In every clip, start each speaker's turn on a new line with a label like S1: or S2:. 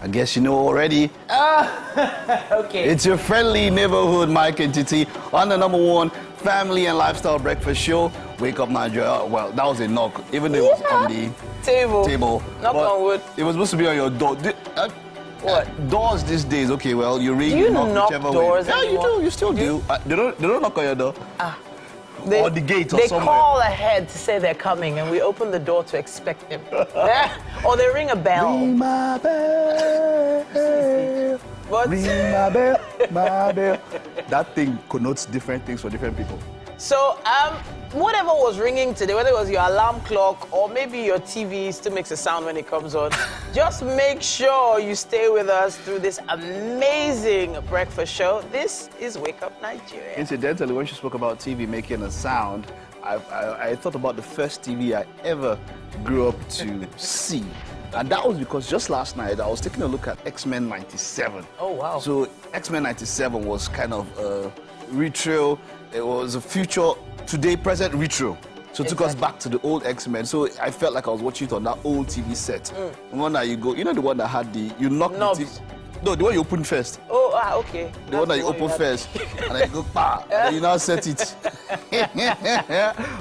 S1: I guess you know already.
S2: Okay.
S1: It's your friendly neighborhood Mike and Titi on the #1 family and lifestyle breakfast show. Wake Up Nigeria. Well, that was a knock, even though it was on the table.
S2: Knock on wood.
S1: It was supposed to be on your door.
S2: What?
S1: Doors these days, okay, well, you ring,
S2: Do you
S1: knock
S2: knock
S1: whichever
S2: doors
S1: way. Yeah,
S2: anymore?
S1: you do. You still do. They don't knock on your door. Or the gate or somewhere.
S2: They call ahead to say they're coming, and we open the door to expect them. Or they ring a bell.
S1: Ring my bell.
S2: What?
S1: Ring my bell, my bell. That thing connotes different things for different people.
S2: So, whatever was ringing today, whether it was your alarm clock or maybe your TV still makes a sound when it comes on, just make sure you stay with us through this amazing breakfast show. This is Wake Up Nigeria.
S1: Incidentally, when she spoke about TV making a sound, I thought about the first TV I ever grew up to see. And that was because just last night I was taking a look at X-Men 97.
S2: Oh, wow.
S1: So X-Men 97 was kind of a retro. It was a future, today, present retro. So it took us back to the old X-Men. So I felt like I was watching it on that old TV set. The one that you go, you know the one that had you knock the TV. No, the one you open first.
S2: Oh, okay.
S1: The one that you open first. And then you go, pa, and you now set it.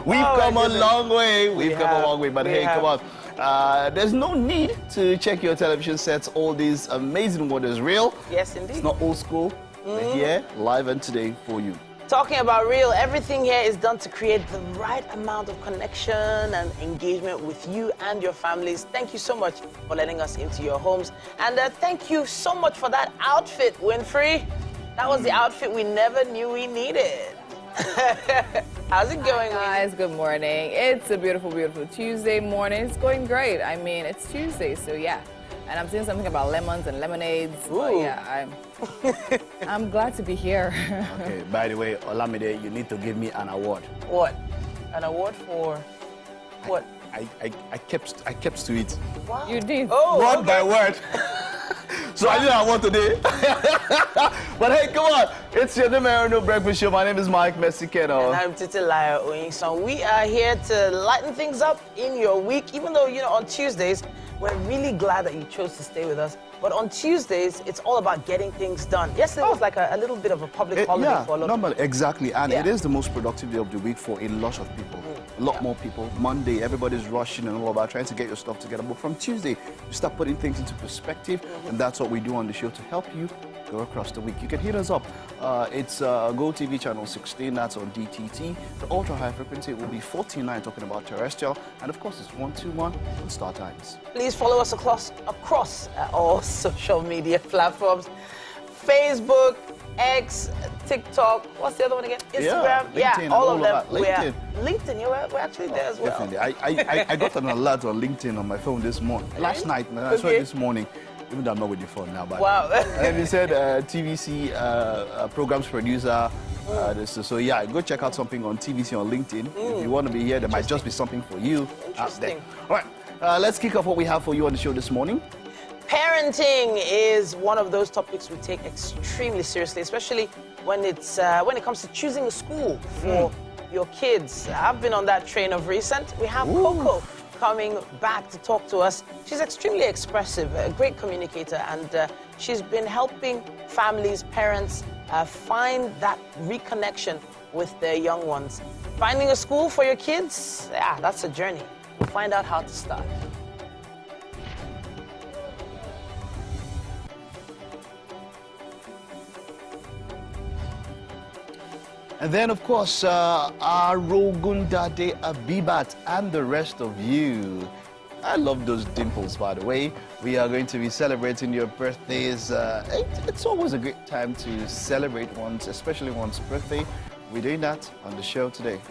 S1: We've come a long way. We've come a long way. But hey, come on. There's no need to check your television sets. All these amazing wonders real.
S2: Yes, indeed.
S1: It's not old school. They're here, live and today for you.
S2: Talking about real, everything here is done to create the right amount of connection and engagement with you and your families. Thank you so much for letting us into your homes. And thank you so much for that outfit, Winfrey. That was the outfit we never knew we needed. How's it going,
S3: Hi, guys? Good morning. It's a beautiful, beautiful Tuesday morning. It's going great. I mean, it's Tuesday, so yeah. And I'm seeing something about lemons and lemonades.
S2: Ooh.
S3: Yeah, I'm glad to be here.
S1: Okay, by the way, Olamide, you need to give me an award.
S2: What? An award for what?
S1: I kept to it.
S2: Wow.
S3: You did.
S2: Oh,
S1: Word by word. So I did an award today. But hey, come on. It's your No Breakfast Show. My name is Mike Mesikeno.
S2: And I'm Titilaya Oyinson. We are here to lighten things up in your week, even though, you know, on Tuesdays, we're really glad that you chose to stay with us. But on Tuesdays, it's all about getting things done. Yesterday was like a little bit of a public holiday for a lot of people.
S1: Exactly. And it is the most productive day of the week for a lot of people. A lot more people. Monday, everybody's rushing and all about trying to get your stuff together. But from Tuesday, you start putting things into perspective. And that's what we do on the show to help you go across the week. You can hit us up. It's GOTV channel 16. That's on DTT. The ultra high frequency will be 14.9, talking about terrestrial. And of course, it's 121 on StarTimes.
S2: Please follow us across all social media platforms. Facebook, X, TikTok, what's the other one again? Instagram,
S1: LinkedIn,
S2: all of them.
S1: LinkedIn.
S2: LinkedIn, we're actually there as well.
S1: Definitely. I got an alert on LinkedIn on my phone this morning. Last night, and I saw it this morning. Even though I'm not with your phone now, but
S2: wow.
S1: And it said TVC programs producer. So yeah, go check out something on TVC on LinkedIn. If you want to be here, there might just be something for you out there. All right, let's kick off what we have for you on the show this morning.
S2: Parenting is one of those topics we take extremely seriously, especially when it comes to choosing a school for your kids. I've been on that train of recent. We have Coco coming back to talk to us. She's extremely expressive, a great communicator, and she's been helping families, parents, find that reconnection with their young ones. Finding a school for your kids, that's a journey. We'll find out how to start.
S1: And then, of course, Arogundade Abibat and the rest of you. I love those dimples, by the way. We are going to be celebrating your birthdays. It's always a great time to celebrate one's, especially one's birthday. We're doing that on the show today.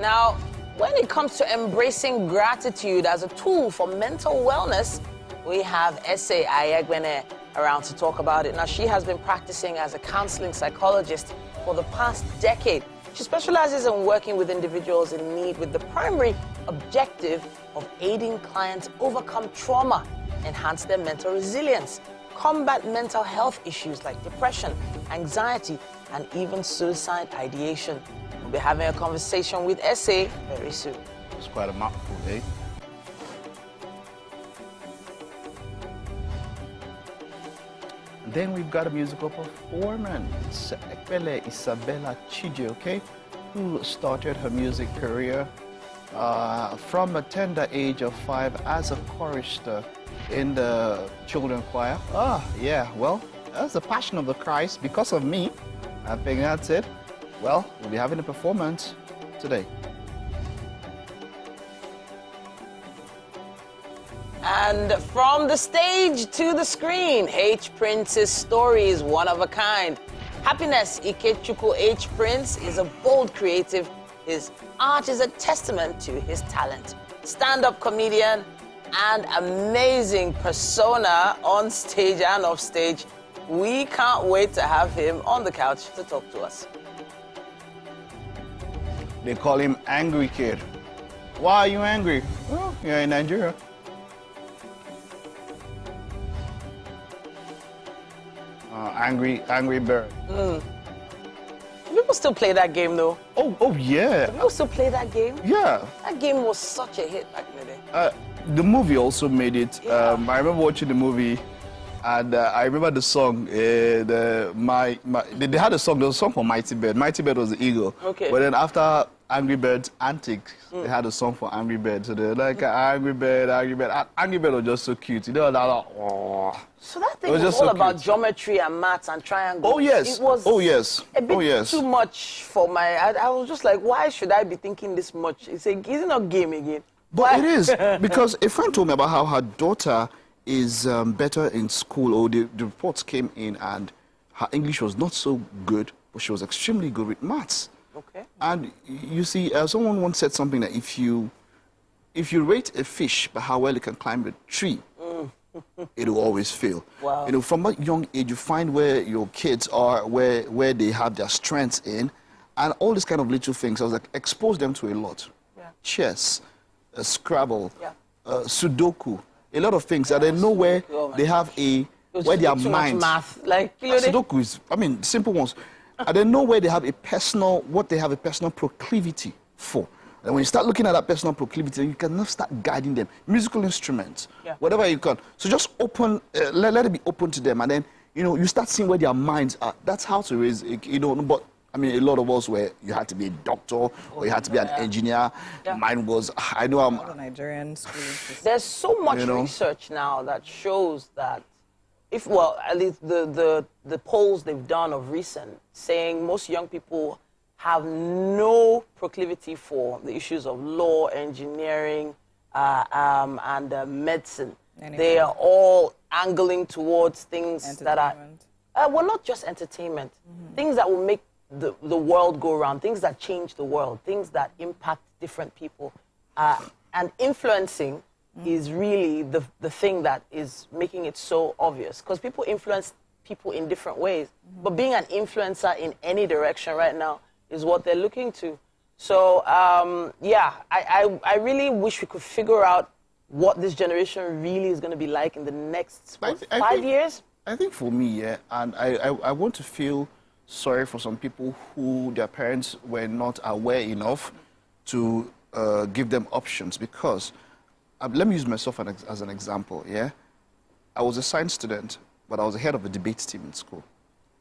S2: Now, when it comes to embracing gratitude as a tool for mental wellness, we have Ese Ayegbene around to talk about it. Now, she has been practicing as a counseling psychologist for the past decade. She specializes in working with individuals in need with the primary objective of aiding clients overcome trauma, enhance their mental resilience, combat mental health issues like depression, anxiety, and even suicide ideation. We'll be having a conversation with Ese very soon.
S1: It's quite a mouthful, eh? Then we've got a musical performance. Ekpele Isabella Chije, okay, who started her music career from a tender age of 5 as a chorister in the children choir. Yeah, well, that's the passion of the Christ because of me. I think that's it. Well, we'll be having a performance today.
S2: And from the stage to the screen, H. Prince's story is one of a kind. Happiness Ikechukwu H. Prince is a bold creative. His art is a testament to his talent. Stand-up comedian and amazing persona on stage and off stage. We can't wait to have him on the couch to talk to us.
S1: They call him Angry Kid. Why are you angry? Well, you're in Nigeria. Angry Bird.
S2: People still play that game, though.
S1: Oh yeah.
S2: People still play that game?
S1: Yeah.
S2: That game was such a hit back in the day.
S1: The movie also made it.
S2: Yeah.
S1: I remember watching the movie, and I remember the song. They had a song. There was a song for Mighty Bird. Mighty Bird was the eagle.
S2: Okay.
S1: But then after Angry Bird's antics, they had a song for Angry Bird. So they're like Angry Bird, Angry Bird. Angry Bird was just so cute. You know that? Oh.
S2: So that thing was
S1: just
S2: all
S1: so
S2: about
S1: cute.
S2: Geometry and maths and triangles.
S1: Oh yes.
S2: It was
S1: oh yes.
S2: a bit
S1: oh yes.
S2: too much for my... I was just like, why should I be thinking this much? Is it not game again?
S1: But
S2: Why?
S1: it is, because a friend told me about how her daughter is better in school, or the reports came in and her English was not so good, but she was extremely good with maths.
S2: Okay.
S1: And you see, someone once said something that if you rate a fish by how well it can climb a tree, it will always fail.
S2: Wow.
S1: You know, from a young age, you find where your kids are, where they have their strengths in, and all these kind of little things. I was like, expose them to a lot.
S2: Yeah.
S1: Chess, Scrabble,
S2: Yeah.
S1: Sudoku, a lot of things. And they know where they have where their mind.
S2: Math, like, you know,
S1: Sudoku is, I mean, simple ones. And they know where they have what they have a personal proclivity for. And when you start looking at that personal proclivity, you can now start guiding them. Musical instruments, whatever you can. So just open, let it be open to them. And then, you know, you start seeing where their minds are. That's how to raise, you know, but I mean, a lot of us where you had to be a doctor or you had to be an engineer. Mine was, I know I'm...
S3: Nigerian school.
S2: There's so much research now that shows that at least the polls they've done of recent, saying most young people have no proclivity for the issues of law, engineering, and medicine. They are all angling towards things that are, well, not just entertainment, things that will make the world go around, things that change the world, things that impact different people. And influencing is really the thing that is making it so obvious, because people influence people in different ways. But being an influencer in any direction right now is what they're looking to. So, yeah, I really wish we could figure out what this generation really is going to be like in the next 5 years.
S1: I think for me, yeah, and I want to feel sorry for some people who their parents were not aware enough to give them options, because let me use myself as an example, yeah? I was a science student, but I was the head of the debate team in school.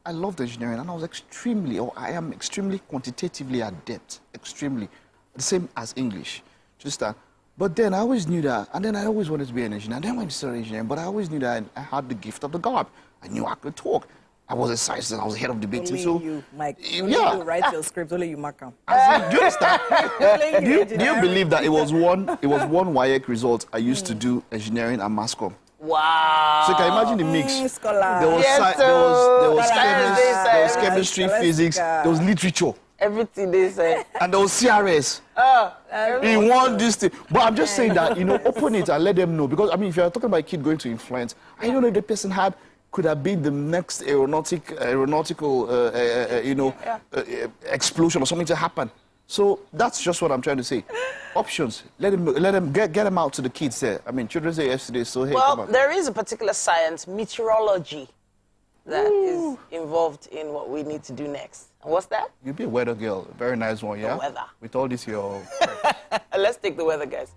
S1: I loved engineering, and I am extremely quantitatively adept, extremely, the same as English, just that. But then I always knew that, and then I always wanted to be an engineer. Then I went to study engineering, but I always knew that I had the gift of the gab. I knew I could talk. I was a science student, I was the head of debate team. So,
S4: you, Mike, only you write your script, only you mark them.
S1: Do you understand? do you believe that it was one WAEC result I used to do engineering and mass comm?
S2: Wow.
S1: So you can imagine the mix.
S4: Scholar.
S1: There was,
S2: Yes,
S1: there was
S2: science,
S1: chemistry, physics, there was literature,
S2: everything they say.
S1: and there was CRS. He won this thing. But I'm just saying that, you know, open it and let them know. Because, I mean, if you're talking about a kid going to influence, I don't know if the person could have been the next aeronautical explosion or something to happen. So that's just what I'm trying to say. Options. Let them get them out to the kids there. I mean, Children's Day yesterday, so hey,
S2: Well,
S1: come on.
S2: there is a particular science, meteorology, that is involved in what we need to do next. What's that?
S1: You'll be a weather girl. A very nice one, yeah?
S2: The weather.
S1: With all this, your...
S2: Let's take the weather, guys.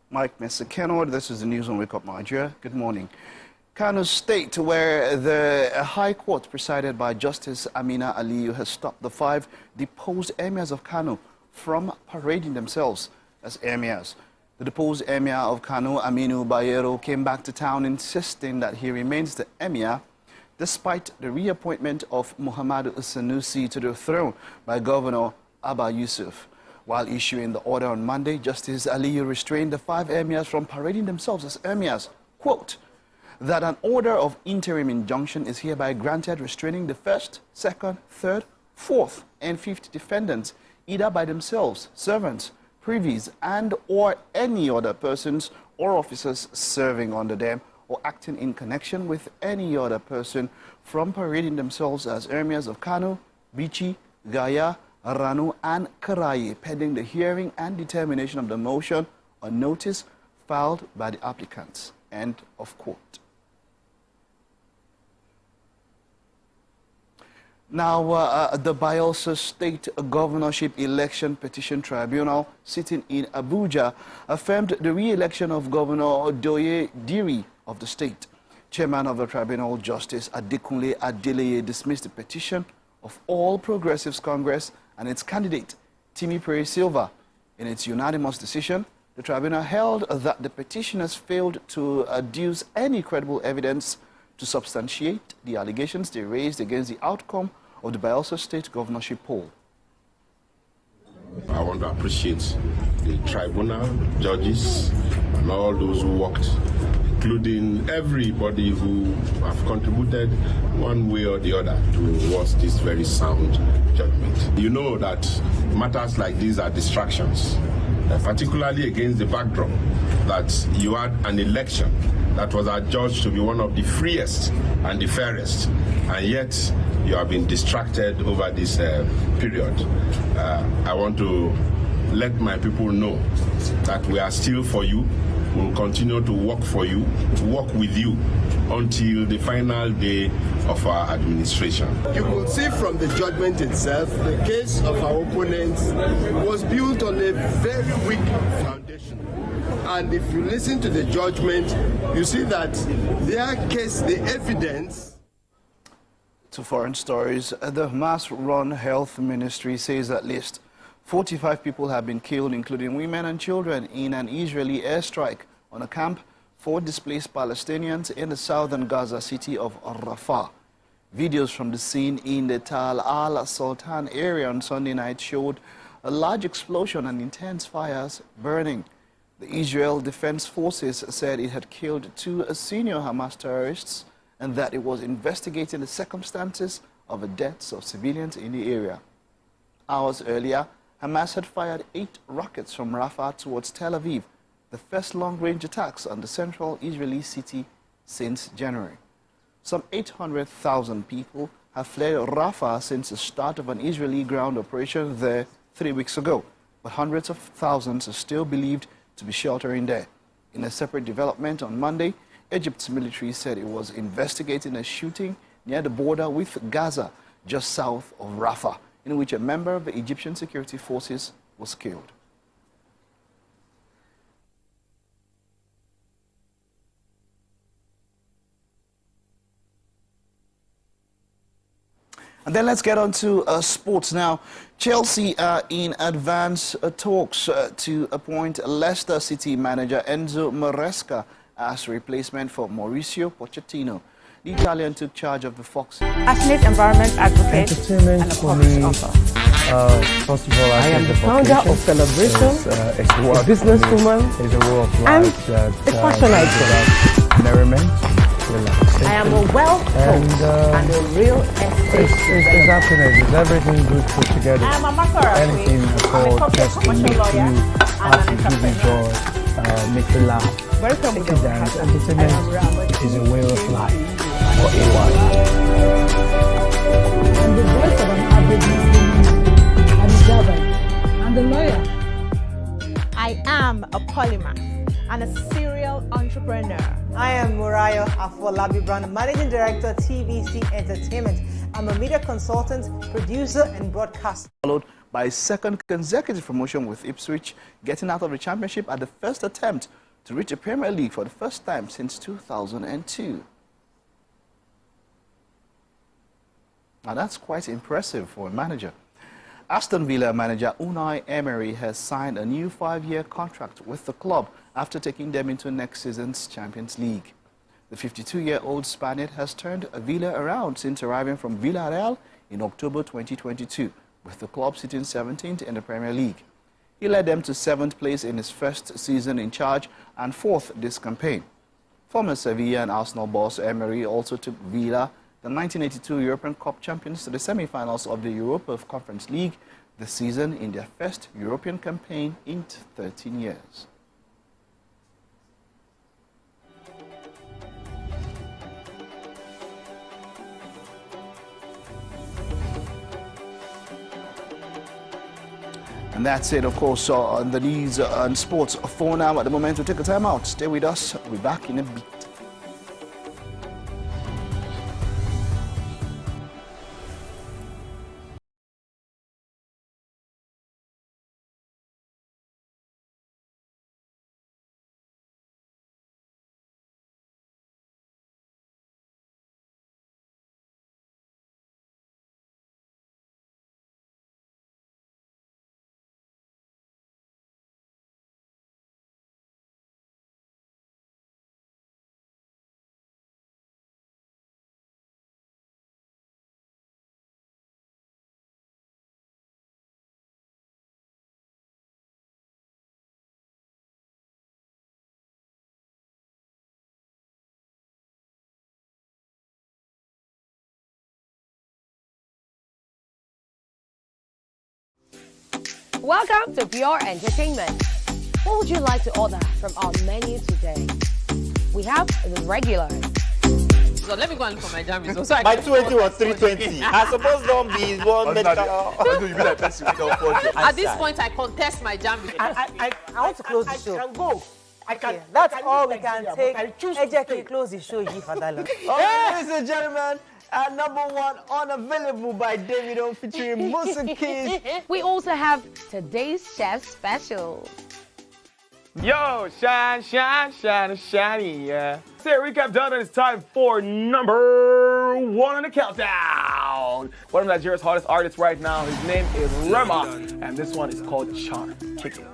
S1: Mike, Mr. Kenward, this is the news on Wake Up Nigeria. Good morning. Kano State, where the High Court presided by Justice Amina Aliyu has stopped the 5 deposed emirs of Kano from parading themselves as emirs. The deposed emir of Kano, Aminu Bayero, came back to town insisting that he remains the emir despite the reappointment of Muhammadu Sanusi to the throne by Governor Abba Yusuf. While issuing the order on Monday, Justice Aliyu restrained the 5 emirs from parading themselves as emirs. Quote, that an order of interim injunction is hereby granted restraining the 1st, 2nd, 3rd, 4th, and 5th defendants, either by themselves, servants, privies, and or any other persons or officers serving under them or acting in connection with any other person from parading themselves as emirs of Kano, Bichi, Gaya, Ranu, and Karaye, pending the hearing and determination of the motion or notice filed by the applicants. End of quote. Now, the Bayelsa State Governorship Election Petition Tribunal, sitting in Abuja, affirmed the re-election of Governor Doye Diri of the state. Chairman of the tribunal, Justice Adekunle Adeleye, dismissed the petition of All Progressives Congress and its candidate, Timi Pere Silva. In its unanimous decision, the tribunal held that the petitioners failed to adduce any credible evidence to substantiate the allegations they raised against the outcome of the Bayelsa State governorship poll.
S5: I want to appreciate the tribunal, judges, and all those who worked, including everybody who have contributed one way or the other towards this very sound judgment. You know that matters like these are distractions, particularly against the backdrop that you had an election that was adjudged to be one of the freest and the fairest, and yet you have been distracted over this period. I want to let my people know that we are still for you. We'll continue to work for you, work with you until the final day of our administration.
S6: You will see from the judgment itself, the case of our opponents was built on a very weak foundation. And if you listen to the judgment, you see that their case, the evidence.
S1: To foreign stories, the Hamas-run health ministry says at least 45 people have been killed, including women and children, in an Israeli airstrike on a camp for displaced Palestinians in the southern Gaza city of Rafah. Videos from the scene in the Tal al-Sultan area on Sunday night showed a large explosion and intense fires burning. The Israel Defense Forces said it had killed 2 senior Hamas terrorists and that it was investigating the circumstances of the deaths of civilians in the area. Hours earlier, Hamas had fired 8 rockets from Rafah towards Tel Aviv, the first long-range attacks on the central Israeli city since January. Some 800,000 people have fled Rafah since the start of an Israeli ground operation there 3 weeks ago, but hundreds of thousands are still believed to be sheltering there. In a separate development on Monday, Egypt's military said it was investigating a shooting near the border with Gaza just south of Rafah, in which a member of the Egyptian security forces was killed. And then let's get on to sports now. Chelsea are in advance talks to appoint Leicester City manager Enzo Maresca as replacement for Mauricio Pochettino. The Italian took charge of the Fox.
S7: Passionate environment advocate
S8: entertainment
S7: and a
S8: for
S7: published
S8: me,
S7: author.
S8: first of all,
S7: I am the founder of Celebration,
S8: it's
S7: a businesswoman,
S8: it's a way of
S7: and
S8: life that
S7: a fashion icon.
S8: merriment, relaxation.
S7: I am a wealth coach and a real estate.
S8: It's happiness. It's everything good put together.
S7: I am a macaron.
S8: Anything at all just to make you happy, give you joy, make you laugh.
S7: Very
S8: Take you
S7: comfortable.
S8: dance. Entertainment is a way of life for a while.
S9: I'm the voice of an average Muslim. I'm Java. I'm the lawyer.
S10: I am a polymath and a serial entrepreneur.
S11: I am Murayo Afolabi Brown, Managing Director, TVC Entertainment. I'm a media consultant, producer, and broadcaster.
S1: Followed by a second consecutive promotion with Ipswich, getting out of the championship at the first attempt to reach the Premier League for the first time since 2002. Now that's quite impressive for a manager. Aston Villa manager Unai Emery has signed a new 5-year contract with the club after taking them into next season's Champions League. The 52-year-old Spaniard has turned Villa around since arriving from Villarreal in October 2022, with the club sitting 17th in the Premier League. He led them to 7th place in his first season in charge and 4th this campaign. Former Sevilla and Arsenal boss Emery also took Villa, the 1982 European Cup champions, to the semi-finals of the Europa Conference League this season in their first European campaign in 13 years. And that's it, of course, on the news and sports for now. At the moment, we'll take a time out. Stay with us. We'll be back in a bit.
S12: Welcome to Pure Entertainment. What would you like to order from our menu today? We have the regular.
S2: So let me go and look for my jam results. So
S13: My 280 was 320. I suppose don't be one
S2: At this point, I contest my jam results.
S11: I want to close the show.
S13: I can go. I can.
S11: Okay, that's
S13: I can
S11: all
S13: do
S11: we can
S13: Nigeria, but I
S11: take.
S13: choose to
S11: Ejeki,
S13: stay.
S11: close the show, you for that long.
S13: Ladies and gentlemen, #1 unavailable by Davido featuring Musa Keys.
S12: We also have today's chef special.
S14: Yo, shine, shine, shine, shiny, yeah. Say recap done, and it's time for #1 on the countdown. One of Nigeria's hottest artists right now, his name is Rema, and this one is called Charm. Kick it.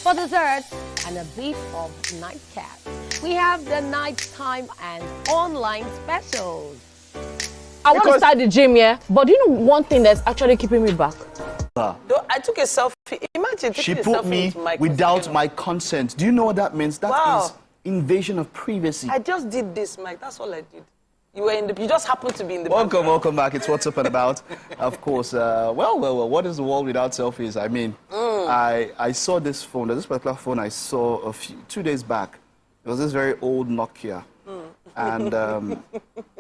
S12: For dessert and a bit of nightcap, we have the nighttime and online specials.
S15: I want to start the gym, yeah? But do you know one thing that's actually keeping me back?
S2: Though I took a selfie. Imagine taking
S1: She
S2: a
S1: put
S2: selfie
S1: me
S2: with Mike
S1: without my consent. Do you know what that means? That
S2: Wow.
S1: is invasion of privacy.
S2: I just did this, Mike. That's all I did. You were in the. You just happened to be in the.
S1: Welcome back. It's What's Up and About. Of course, well, what is the world without selfies? I mean, I saw this phone, this particular phone I saw 2 days back. It was this very old Nokia. And,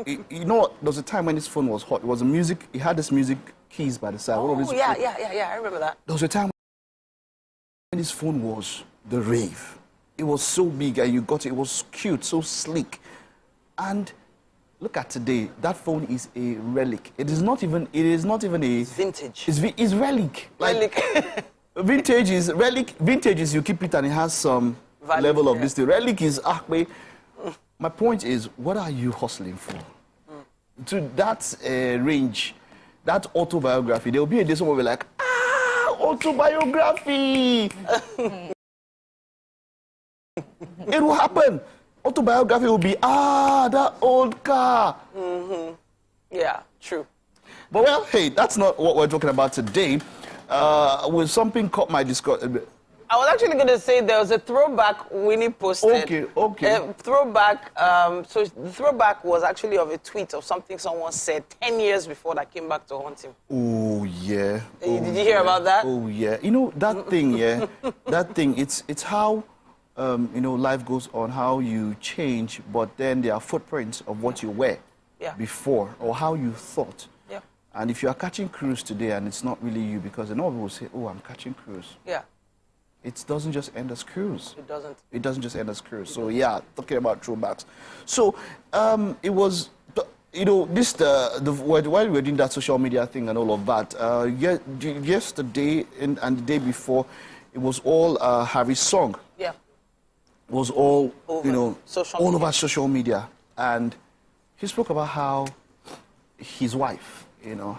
S1: you know, there was a time when this phone was hot. It was a music, it had this music keys by the side.
S2: Oh, yeah, I remember that.
S1: There was a time And his phone was the rave. It was so big and you got it. It was cute, so sleek. And look at today. That phone is a relic. It is not even a
S2: vintage.
S1: It's relic. Like vintage is relic. Vintage is you keep it and it has some level of this thing. Relic is my point is, what are you hustling for? To that range, that autobiography, there will be a day someone will be like, autobiography. It will happen. Autobiography will be, that old car.
S2: Yeah, true.
S1: But well, hey, that's not what we're talking about today. Will something caught my discourse?
S2: I was actually going to say there was a throwback Winnie posted.
S1: Okay.
S2: Throwback. So the throwback was actually of a tweet of something someone said 10 years before that came back to haunt him.
S1: Oh yeah.
S2: Did you hear about that?
S1: Oh yeah. You know that thing, yeah. That thing. It's how life goes on, how you change, but then there are footprints of what you were before or how you thought.
S2: Yeah.
S1: And if you are catching cruise today and it's not really you, because a lot of people will say, "Oh, I'm catching cruise."
S2: Yeah.
S1: It doesn't just end as cruise.
S2: It doesn't.
S1: It doesn't just end as cruise. So yeah, talking about throwbacks. So it was, this while we were doing that social media thing and all of that. Yesterday and the day before, it was all Harry's song.
S2: Yeah.
S1: It was all over social media, and he spoke about how his wife,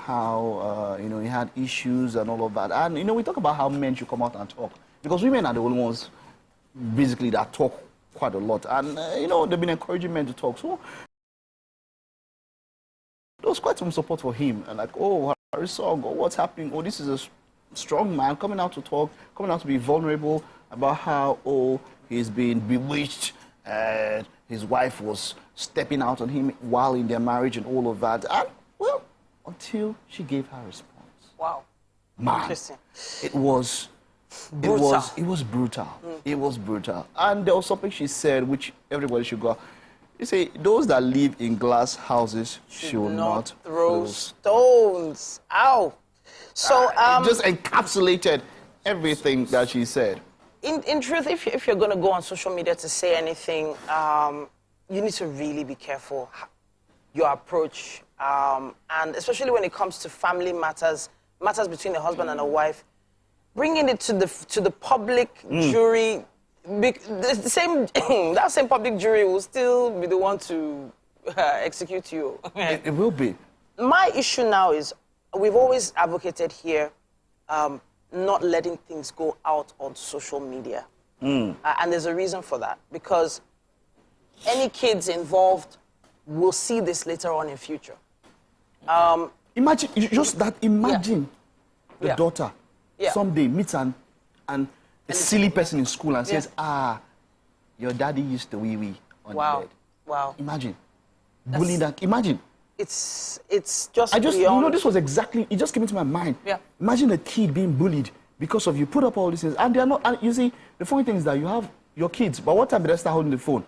S1: how he had issues and all of that, and we talk about how men should come out and talk. Because women are the only ones, basically, that talk quite a lot. And, they've been encouraging men to talk. So there was quite some support for him. And like, Harry's song, what's happening? This is a strong man coming out to talk, coming out to be vulnerable about how, he's been bewitched and his wife was stepping out on him while in their marriage and all of that. And, well, until she gave her response.
S2: Wow.
S1: Man,
S2: interesting.
S1: It was brutal. It was brutal. It was brutal. And there was something she said which everybody should go. You say, those that live in glass houses should not
S2: throw stones. Ow. So
S1: it just encapsulated everything that she said.
S2: In truth, if you're going to go on social media to say anything, you need to really be careful your approach, and especially when it comes to family matters between a husband and a wife. Bringing it to the public jury, that same public jury will still be the one to execute you.
S1: It will be.
S2: My issue now is we've always advocated here not letting things go out on social media. And there's a reason for that, because any kids involved will see this later on in future.
S1: Imagine the daughter someday meets and a silly person in school and says, your daddy used to wee-wee on the bed.
S2: Wow.
S1: Imagine. Bullying that. Imagine.
S2: It's just beyond...
S1: this was exactly, it just came into my mind.
S2: Yeah.
S1: Imagine a kid being bullied because of you put up all these things. And they are not, and you see, the funny thing is that you have your kids, but what time did they start holding the phone?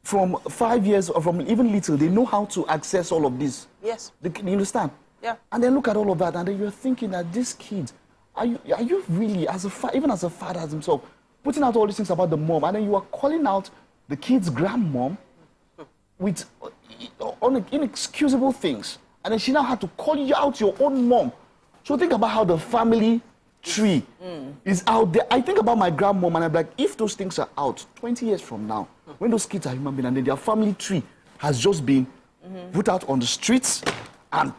S1: From 5 years or from even little, they know how to access all of this.
S2: Yes.
S1: You understand?
S2: Yeah.
S1: And then look at all of that, and then you're thinking that these kids, are you really, even as a father as himself, putting out all these things about the mom, and then you are calling out the kid's grandmom with inexcusable things, and then she now had to call you out your own mom. So think about how the family tree is out there. I think about my grandmom, and I'm like, if those things are out 20 years from now, when those kids are human beings, and then their family tree has just been put out on the streets, and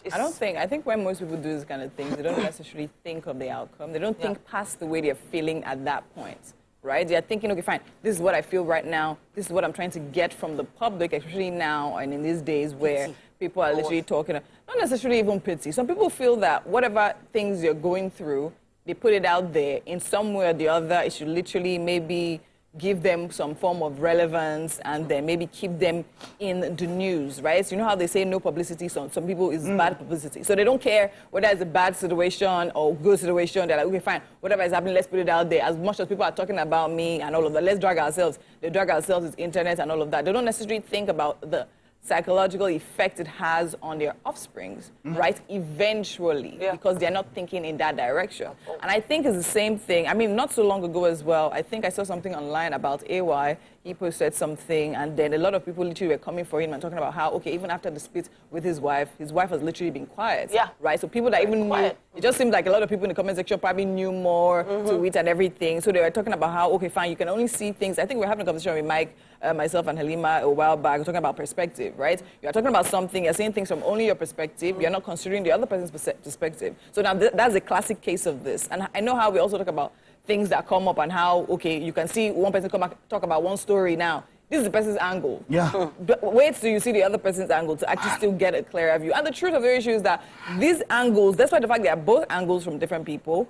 S3: I think when most people do this kind of things, they don't necessarily think of the outcome. They don't think past the way they're feeling at that point, right? They're thinking, okay, fine, this is what I feel right now. This is what I'm trying to get from the public, especially now and in these days where people are literally talking, not necessarily even pity. Some people feel that whatever things you're going through, they put it out there in some way or the other. It should literally maybe give them some form of relevance and then maybe keep them in the news, right? So you know how they say no publicity, so some people is bad publicity. So they don't care whether it's a bad situation or good situation. They're like, okay, fine, whatever is happening, let's put it out there. As much as people are talking about me and all of that, let's drag ourselves. They drag ourselves with internet and all of that. They don't necessarily think about the psychological effect it has on their offsprings, right? Eventually, because they're not thinking in that direction. And I think it's the same thing. I mean, not so long ago as well, I think I saw something online about AY. He posted something, and then a lot of people literally were coming for him and talking about how, okay, even after the split with his wife has literally been quiet. Yeah. Right? So people that even knew, it just seemed like a lot of people in the comment section probably knew more to it and everything. So they were talking about how, okay, fine, you can only see things. I think we were having a conversation with Mike, myself and Halima a while back, talking about perspective, right? You're talking about something, you're seeing things from only your perspective, you're not considering the other person's perspective. So now that's a classic case of this. And I know how we also talk about things that come up and how, okay, you can see one person come back, talk about one story now. This is the person's angle. Yeah. But wait till you see the other person's angle to actually still get a clearer view. And the truth of the issue is that these angles, despite the fact they are both angles from different people,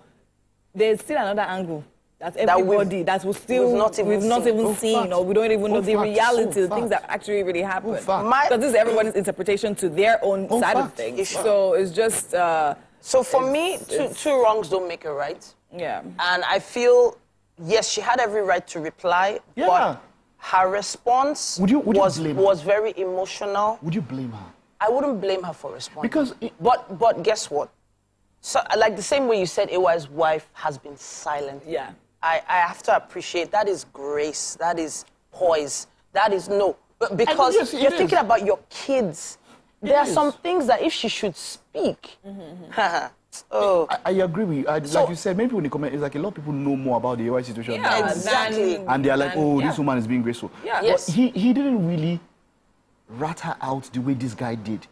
S3: there's still another angle that everybody we've not even seen, or we don't even know the reality, the things that actually really happen. Because this is everyone's interpretation to their own side of things. So it's just...
S2: so for me, two wrongs don't make a right.
S3: Yeah.
S2: And I feel, yes, she had every right to reply, but her response was very emotional.
S1: Would you blame her?
S2: I wouldn't blame her for responding.
S1: Because...
S2: But guess what? So, like the same way you said AY's wife has been silent.
S3: Yeah.
S2: I have to appreciate that is grace, that is poise, that is because you're thinking about your kids. There are some things that if she should speak,
S1: I agree with you. Like you said, maybe when you comment, it's like a lot of people know more about the AY situation.
S2: Yeah, exactly.
S1: And they're like, this woman is being graceful.
S2: Yeah.
S1: But he didn't really rat her out the way this guy did.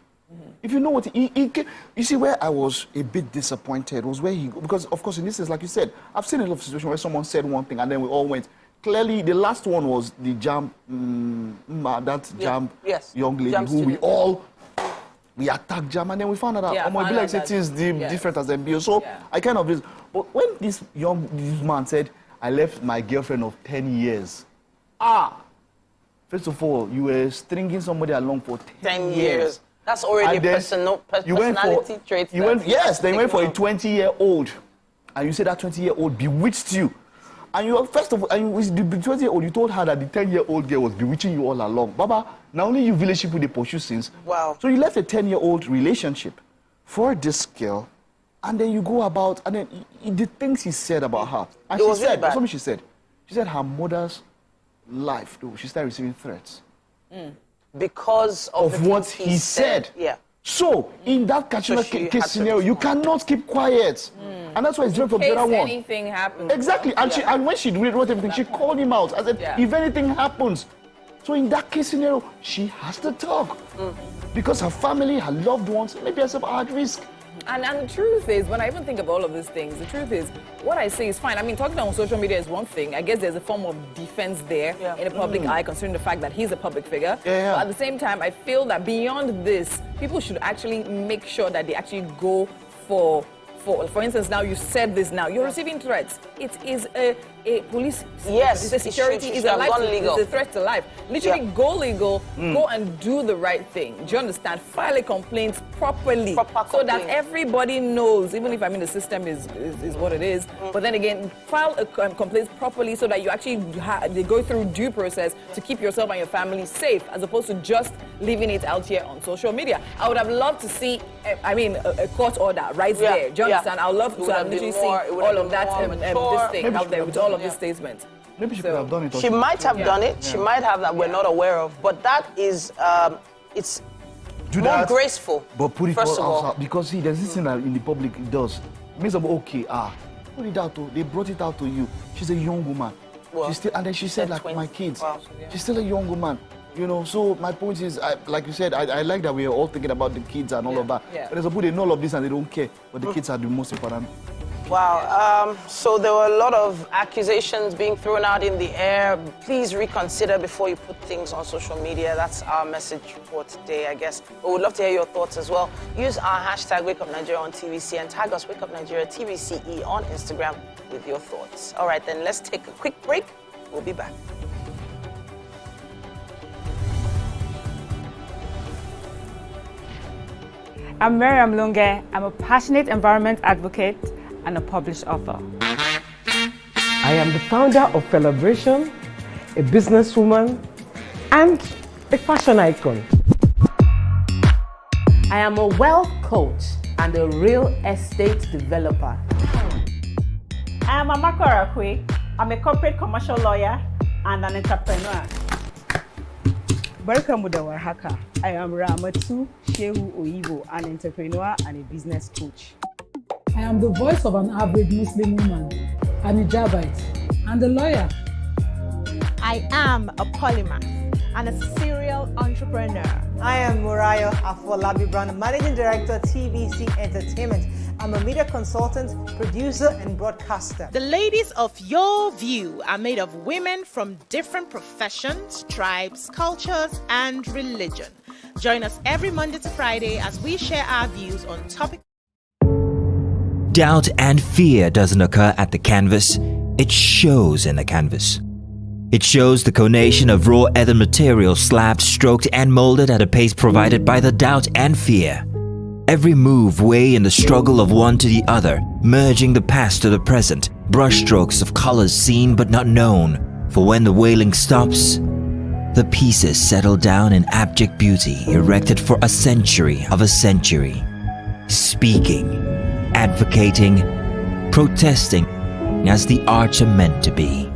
S1: If you know what you see, where I was a bit disappointed was where because of course in this is like you said, I've seen a lot of situations where someone said one thing and then we all went. Clearly, the last one was the young lady who we attacked Jam, and then we found out that like things different as MBO. So I kind of but when this man said, I left my girlfriend of 10 years. First of all, you were stringing somebody along for 10 years.
S2: That's already a personality trait.
S1: Then you went for a 20-year-old. And you said that 20-year-old bewitched you. And you first of all, with the 20-year-old, you told her that the 10-year-old girl was bewitching you all along. Baba, now only you village people they pursue since.
S2: Wow.
S1: So you left a 10-year-old relationship for this girl, and then you go about, and then the things he said about her. And
S2: it was really bad.
S1: Something she said. She said her mother's life, though, she started receiving threats.
S2: Because of
S1: what he said.
S2: Yeah.
S1: So, in that case scenario, you cannot keep quiet. And that's why it's different from the other one.
S3: Anything happens.
S1: Exactly. And when she wrote everything, she called him out. I said, if anything happens. So in that case scenario, she has to talk. Because her family, her loved ones, maybe herself are at risk.
S3: And the truth is, when I even think of all of these things, the truth is, what I say is fine. I mean, talking on social media is one thing. I guess there's a form of defense there in the public eye, considering the fact that he's a public figure. But at the same time, I feel that beyond this, people should actually make sure that they actually go for instance, now you said this now, you're receiving threats. It is a police, it's a security, it's a threat to life. Literally go legal, go and do the right thing. Do you understand? File a complaint properly so that everybody knows, even if the system is what it is, but then again, file a complaint properly so that you actually they go through due process to keep yourself and your family safe, as opposed to just leaving it out here on social media. I would have loved to see, a court order right there. Do you understand? I would love to have literally seen all of that this thing out there with all of these statements.
S1: Maybe she could have done it.
S2: She might have done it. She might have that we're not aware of. But that is, it's more graceful.
S1: But put it all out, because see, there's this thing that in the public it does. It means put it out. They brought it out to you. She's a young woman. Well, and then she said, like, my kids. Wow. She's still a young woman. You know, so my point is, like you said, I like that we are all thinking about the kids and all of that. But there's a people, they know all of this and they don't care. But the kids are the most important.
S2: Wow. So there were a lot of accusations being thrown out in the air. Please reconsider before you put things on social media. That's our message for today, I guess. But we'd love to hear your thoughts as well. Use our hashtag WakeUpNigeria on TVC and tag us WakeUpNigeria TVCE on Instagram with your thoughts. All right, then let's take a quick break. We'll be back.
S16: I'm Miriam Lunge. I'm a passionate environment advocate and a published author.
S17: I am the founder of Celebration, a businesswoman, and a fashion icon. I am a wealth coach and a real estate developer.
S18: I am Amako Arakwe. I'm a corporate commercial lawyer and an entrepreneur.
S4: Welcome to Warhaka. I am Ramatu Shehu Oyibo, an entrepreneur and a business coach.
S9: I am the voice of an average Muslim woman, an Hijabite, and a lawyer.
S10: I am a polymath and a serial entrepreneur.
S11: I am Murayo Afolabi Brown, Managing Director, TVC Entertainment. I'm a media consultant, producer, and broadcaster.
S10: The ladies of your view are made of women from different professions, tribes, cultures, and religion. Join us every Monday to Friday as we share our views on topics.
S19: Doubt and fear doesn't occur at the canvas, it shows in the canvas. It shows the conation of raw ether material slabbed, stroked, and molded at a pace provided by the doubt and fear. Every move weigh in the struggle of one to the other, merging the past to the present, brushstrokes of colors seen but not known. For when the wailing stops, the pieces settle down in abject beauty, erected for a century of a century. Speaking, advocating, protesting as the arts are meant to be.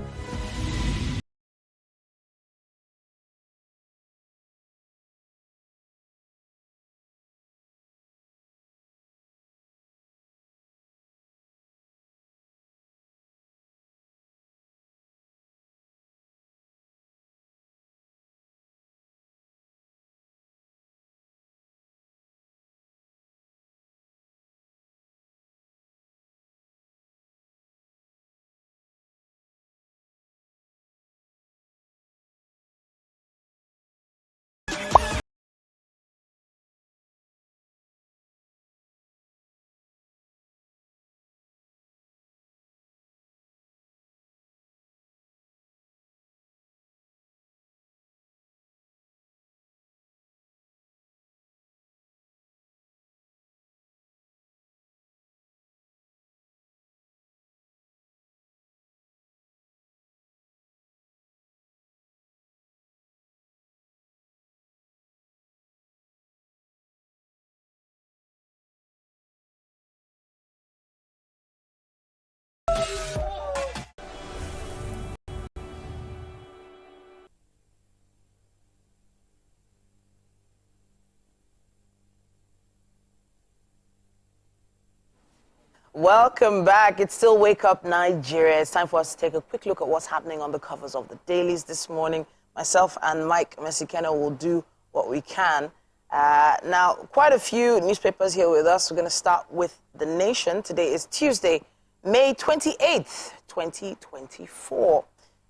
S2: Welcome back. It's still Wake Up Nigeria. It's time for us to take a quick look at what's happening on the covers of the dailies this morning. Myself and Mike Mesikena will do what we can. Now, quite a few newspapers here with us. We're going to start with The Nation. Today is Tuesday, May 28th, 2024.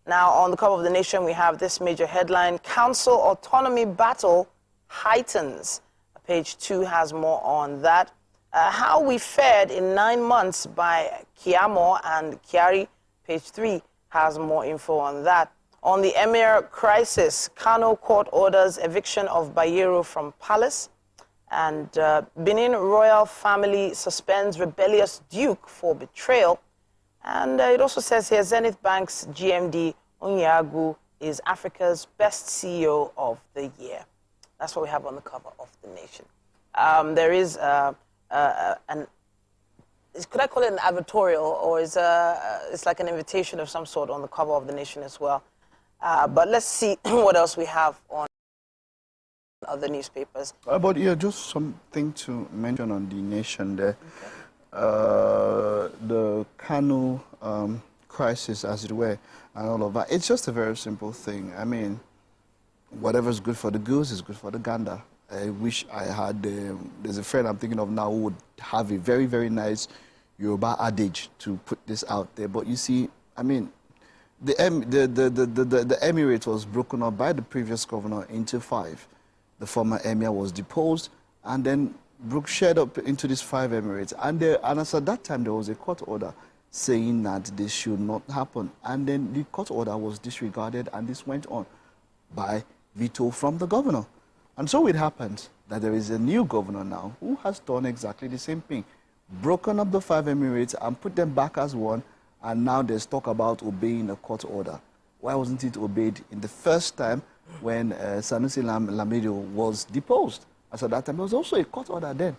S2: Now, on the cover of The Nation, we have this major headline: Council Autonomy Battle Heightens. Page 2 has more on that. How we fared in 9 months by Kiamo and Kiari. Page 3 has more info on that. On the Emir crisis, Kano court orders eviction of Bayero from palace. And Benin royal family suspends rebellious duke for betrayal. And it also says here, Zenith Bank's GMD Onyagu is Africa's best CEO of the year. That's what we have on the cover of The Nation. There is could I call it an advertorial, or is it's like an invitation of some sort on the cover of The Nation as well. But let's see what else we have on other newspapers.
S1: But yeah, just something to mention on The Nation there. Okay. The Kano crisis, as it were, and all of that. It's just a very simple thing. I mean, whatever's good for the goose is good for the gander. I wish I had, there's a friend I'm thinking of now who would have a very, very nice Yoruba adage to put this out there. But you see, I mean, the emirate was broken up by the previous governor into 5. The former emir was deposed and then shared up into these 5 emirates. And as at that time, there was a court order saying that this should not happen. And then the court order was disregarded, and this went on by veto from the governor. And so it happens that there is a new governor now who has done exactly the same thing. Broken up the 5 emirates and put them back as one, and now there's talk about obeying a court order. Why wasn't it obeyed in the first time when Sanusi Lamido was deposed? as at that time. There was also a court order then,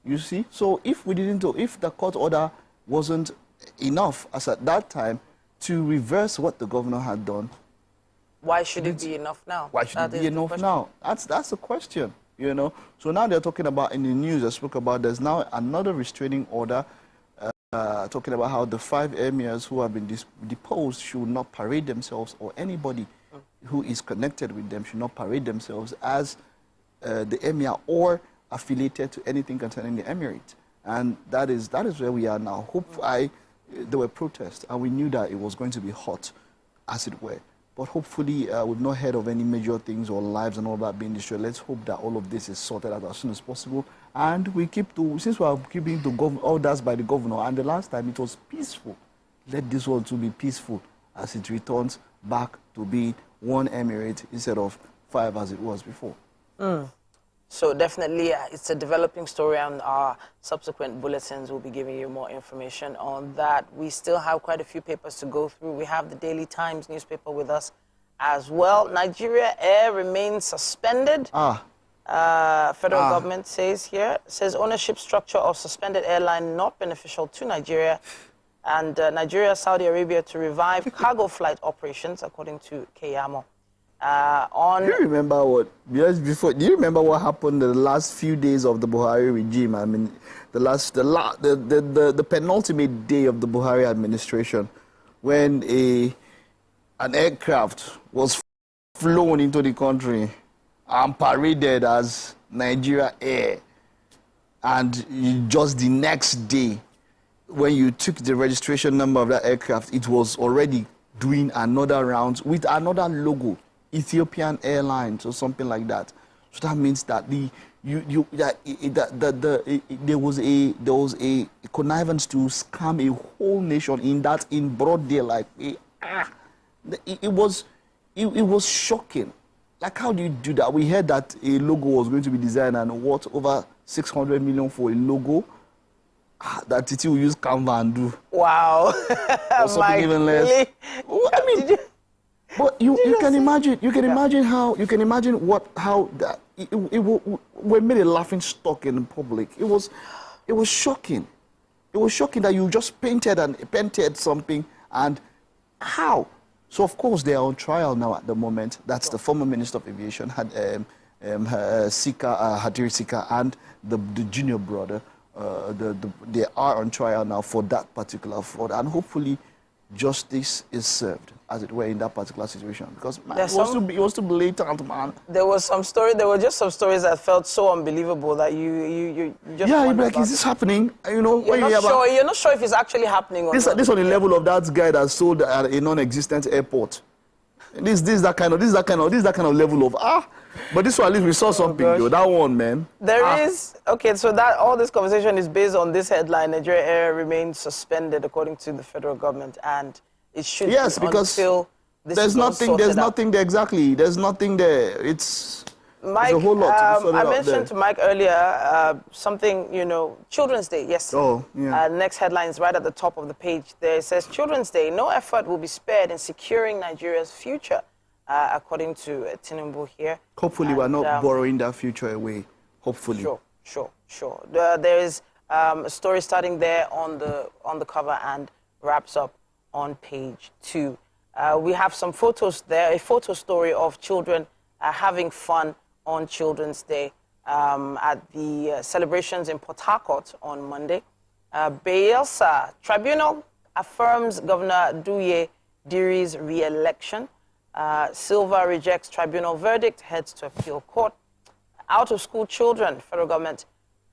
S1: you see. So if the court order wasn't enough as at that time to reverse what the governor had done,
S2: why should it be enough now?
S1: Why should it be enough now? That's the question, you know. So now they're talking about, in the news I spoke about, there's now another restraining order talking about how the 5 emirs who have been deposed should not parade themselves, or anybody who is connected with them should not parade themselves as the emir or affiliated to anything concerning the emirate. And that is where we are now. There were protests, and we knew that it was going to be hot, as it were. But hopefully, we've not heard of any major things or lives and all that being destroyed. Let's hope that all of this is sorted out as soon as possible. And we since we are keeping to orders by the governor, and the last time it was peaceful, let this one too be peaceful as it returns back to be one emirate instead of 5 as it was before.
S2: So definitely, it's a developing story, and our subsequent bulletins will be giving you more information on that. We still have quite a few papers to go through. We have the Daily Times newspaper with us as well. Nigeria Air remains suspended. Federal government says ownership structure of suspended airline not beneficial to Nigeria, and Nigeria, Saudi Arabia to revive cargo flight operations, according to Keyamo. Do you remember
S1: what happened the last few days of the Buhari regime? I mean, the penultimate day of the Buhari administration, when an aircraft was flown into the country and paraded as Nigeria Air, and just the next day, when you took the registration number of that aircraft, it was already doing another round with another logo, Ethiopian Airlines or something like that. So that means that there was a connivance to scam a whole nation in broad daylight. It was shocking. Like, how do you do that? We heard that a logo was going to be designed, and what, over 600 million for a logo that Titi will use Canva and do.
S2: Wow.
S1: Or something even less.
S2: Really?
S1: I mean, but you can imagine how we made a laughing stock in the public. It was shocking. It was shocking that you just painted something, and how. So of course they are on trial now at the moment. That's the former Minister of Aviation, Hadiri Sika, and the junior brother. They are on trial now for that particular fraud, and hopefully justice is served, as it were, in that particular situation. Because man, it was too blatant, man.
S2: There were just some stories that felt so unbelievable that you just
S1: you're like, is this happening? You know,
S2: you're not sure if it's actually happening. Or
S1: this on the level of that guy that sold a non-existent airport. This is that kind of level of But this one, at least we saw something, though. That one, man.
S2: There is, okay, so that all this conversation is based on this headline: Nigeria Air remains suspended, according to the federal government, and it should be until this
S1: there's nothing there exactly. There's nothing there.
S2: Mike,
S1: a whole lot to
S2: I mentioned to Mike earlier something, Children's Day, yes.
S1: Oh, yeah.
S2: Next headline is right at the top of the page. There it says, Children's Day, no effort will be spared in securing Nigeria's future, according to Tinubu here.
S1: Hopefully we're not borrowing that future away. Hopefully.
S2: Sure. There is a story starting there on the cover and wraps up on page 2. We have some photos there, a photo story of children having fun on Children's Day at the celebrations in Port Harcourt on Monday. Bayelsa Tribunal affirms Governor Duye Diri's re-election. Silva rejects tribunal verdict, heads to appeal court. Out-of-school children, federal government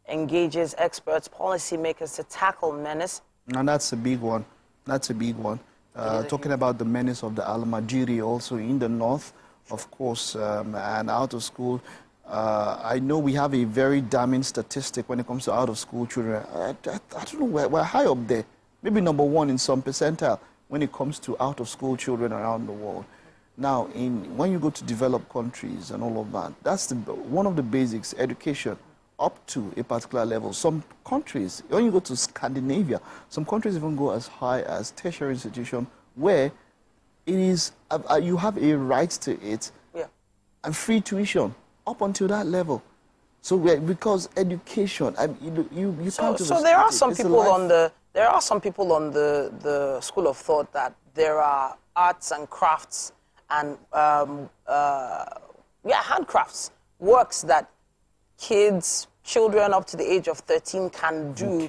S2: engages experts, policymakers to tackle menace.
S1: And that's a big one. Talking about the menace of the Al-Majiri also in the north, of course, and out of school. I know we have a very damning statistic when it comes to out of school children. I don't know, we're high up there. Maybe number 1 in some percentile when it comes to out of school children around the world. Now, when you go to developed countries and all of that, that's one of the basics, education, up to a particular level. Some countries, when you go to Scandinavia, some countries even go as high as tertiary institution, where it is you have a right to it, and free tuition up until that level. So because education, you can't.
S2: So there are some people on the school of thought that there are arts and crafts and handcrafts, works that children up to the age of 13 can do.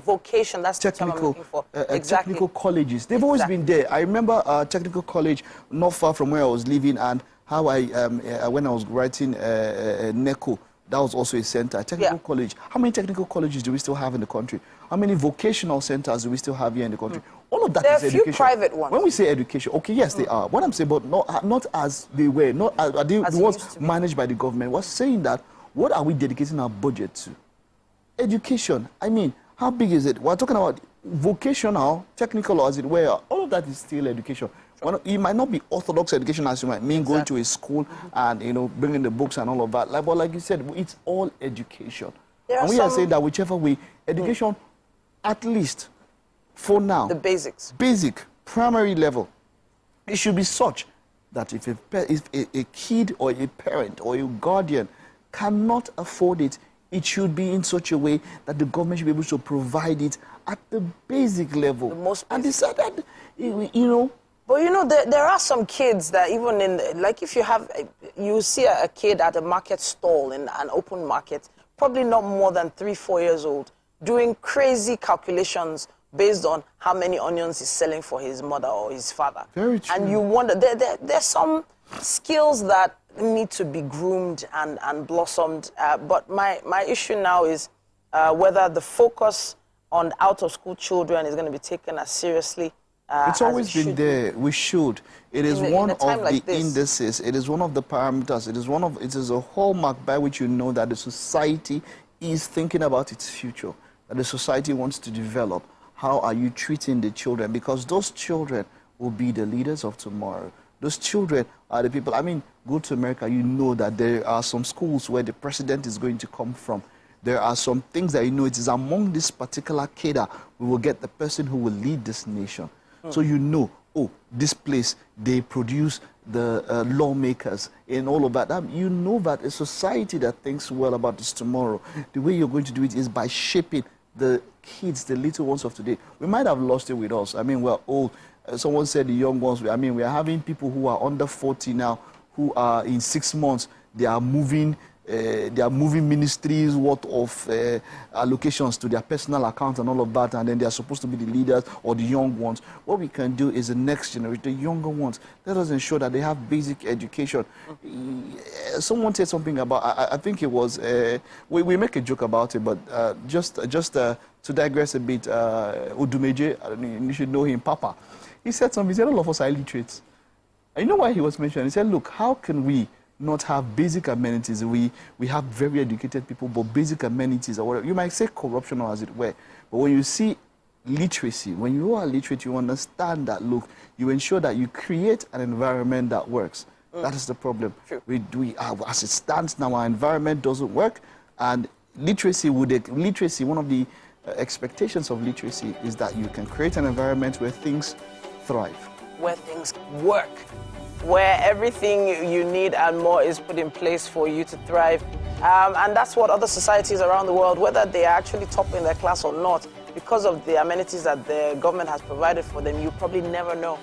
S2: Vocation, that's the term I'm looking for. Exactly.
S1: Technical colleges, they've always been there. I remember a technical college not far from where I was living, and how when I was writing NECO, that was also a center, technical college. How many technical colleges do we still have in the country? How many vocational centers do we still have here in the country? All of that is education.
S2: There are a few private ones.
S1: When we say education, okay, yes, they are. What I'm saying, but not as they were, not as they was managed by the government. We're saying that, what are we dedicating our budget to? Education. I mean, how big is it? We're talking about vocational, technical, or as it were. All of that is still education. Well, it might not be orthodox education as you might mean, going to a school and bringing the books and all of that. But like you said, it's all education. And we are saying that whichever way, education, at least for now,
S2: the basics,
S1: basic primary level, it should be such that if a kid or a parent or a guardian cannot afford it, it should be in such a way that the government should be able to provide it at the basic level.
S2: The most basic.
S1: And decide that,
S2: But there are some kids that even like if you see a kid at a market stall in an open market, probably not more than 3-4 years old, doing crazy calculations based on how many onions he's selling for his mother or his father.
S1: Very true.
S2: And you wonder, there's some skills that need to be groomed and blossomed. But my issue now is whether the focus on out-of-school children is going to be taken as seriously.
S1: It's always been there. We should. It is one of the indices. It is one of the parameters. It is a hallmark by which you know that the society is thinking about its future, that the society wants to develop. How are you treating the children? Because those children will be the leaders of tomorrow. Those children are the people. I mean, go to America, you know that there are some schools where the president is going to come from. There are some things that it is among this particular cadre we will get the person who will lead this nation. So this place, they produce the lawmakers and all of that. You know that a society that thinks well about this tomorrow, the way you're going to do it is by shaping the kids, the little ones of today. We might have lost it with us. I mean, we're old. Someone said the young ones. I mean, we are having people who are under 40 now, who are in 6 months, they are moving ministries worth of allocations to their personal accounts and all of that, and then they are supposed to be the leaders or the young ones. What we can do is the next generation, the younger ones, let us ensure that they have basic education. Someone said something about, I think it was, we make a joke about it, but just to digress a bit, Udumeje, I don't know, you should know him, Papa. He said something, he said all of us are illiterate. And you know why he was mentioned? He said, look, how can we not have basic amenities? We have very educated people, but basic amenities or whatever. You might say corruption or as it were, but when you see literacy, when you are literate, you understand that, look, you ensure that you create an environment that works. That is the problem. As it stands now, our environment doesn't work, and literacy, one of the expectations of literacy is that you can create an environment where things thrive.
S2: Where things work. Where everything you need and more is put in place for you to thrive. And that's what other societies around the world, whether they are actually top in their class or not, because of the amenities that the government has provided for them, you probably never know,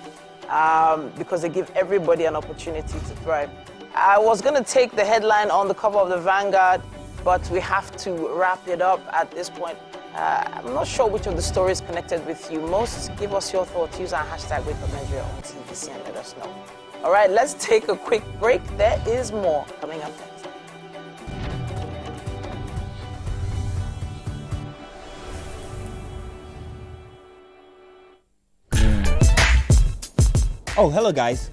S2: because they give everybody an opportunity to thrive. I was going to take the headline on the cover of the Vanguard, but we have to wrap it up at this point. I'm not sure which of the stories connected with you most. Give us your thoughts. Use our hashtag #WakeUpNigeria on TVC and let us know. All right, let's take a quick break. There is more coming up next.
S20: Oh, hello guys.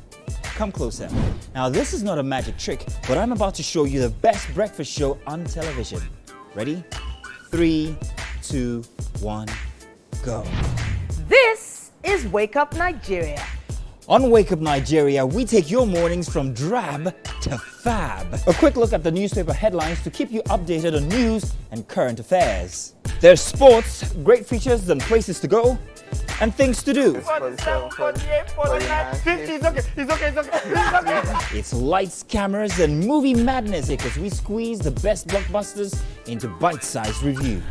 S20: Come closer. Now this is not a magic trick, but I'm about to show you the best breakfast show on television. Ready? 3, 2, 1, go.
S11: This is Wake Up Nigeria.
S20: On Wake Up Nigeria, we take your mornings from drab to fab. A quick look at the newspaper headlines to keep you updated on news and current affairs. There's sports, great features and places to go, and things to do.
S13: 47, 48, 49, 50. It's okay.
S20: It's lights, cameras, and movie madness because we squeeze the best blockbusters into bite-sized reviews.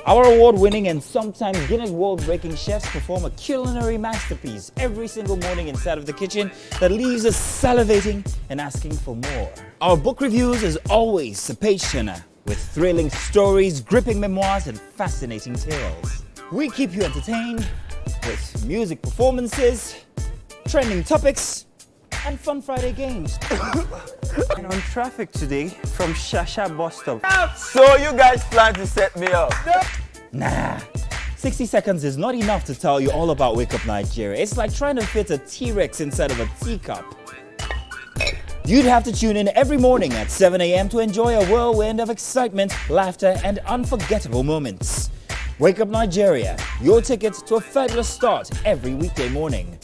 S20: Our award-winning and sometimes Guinness World-breaking chefs perform a culinary masterpiece every single morning inside of the kitchen that leaves us salivating and asking for more. Our book reviews is always a page-turner with thrilling stories, gripping memoirs, and fascinating tales. We keep you entertained with music performances, trending topics, and fun Friday games.
S8: And on traffic today from Shasha bus stop.
S13: So you guys plan to set me up?
S20: Nah. 60 seconds is not enough to tell you all about Wake Up Nigeria. It's like trying to fit a T-Rex inside of a teacup. You'd have to tune in every morning at 7 a.m. to enjoy a whirlwind of excitement, laughter, and unforgettable moments. Wake Up Nigeria, your ticket to a fabulous start every weekday morning.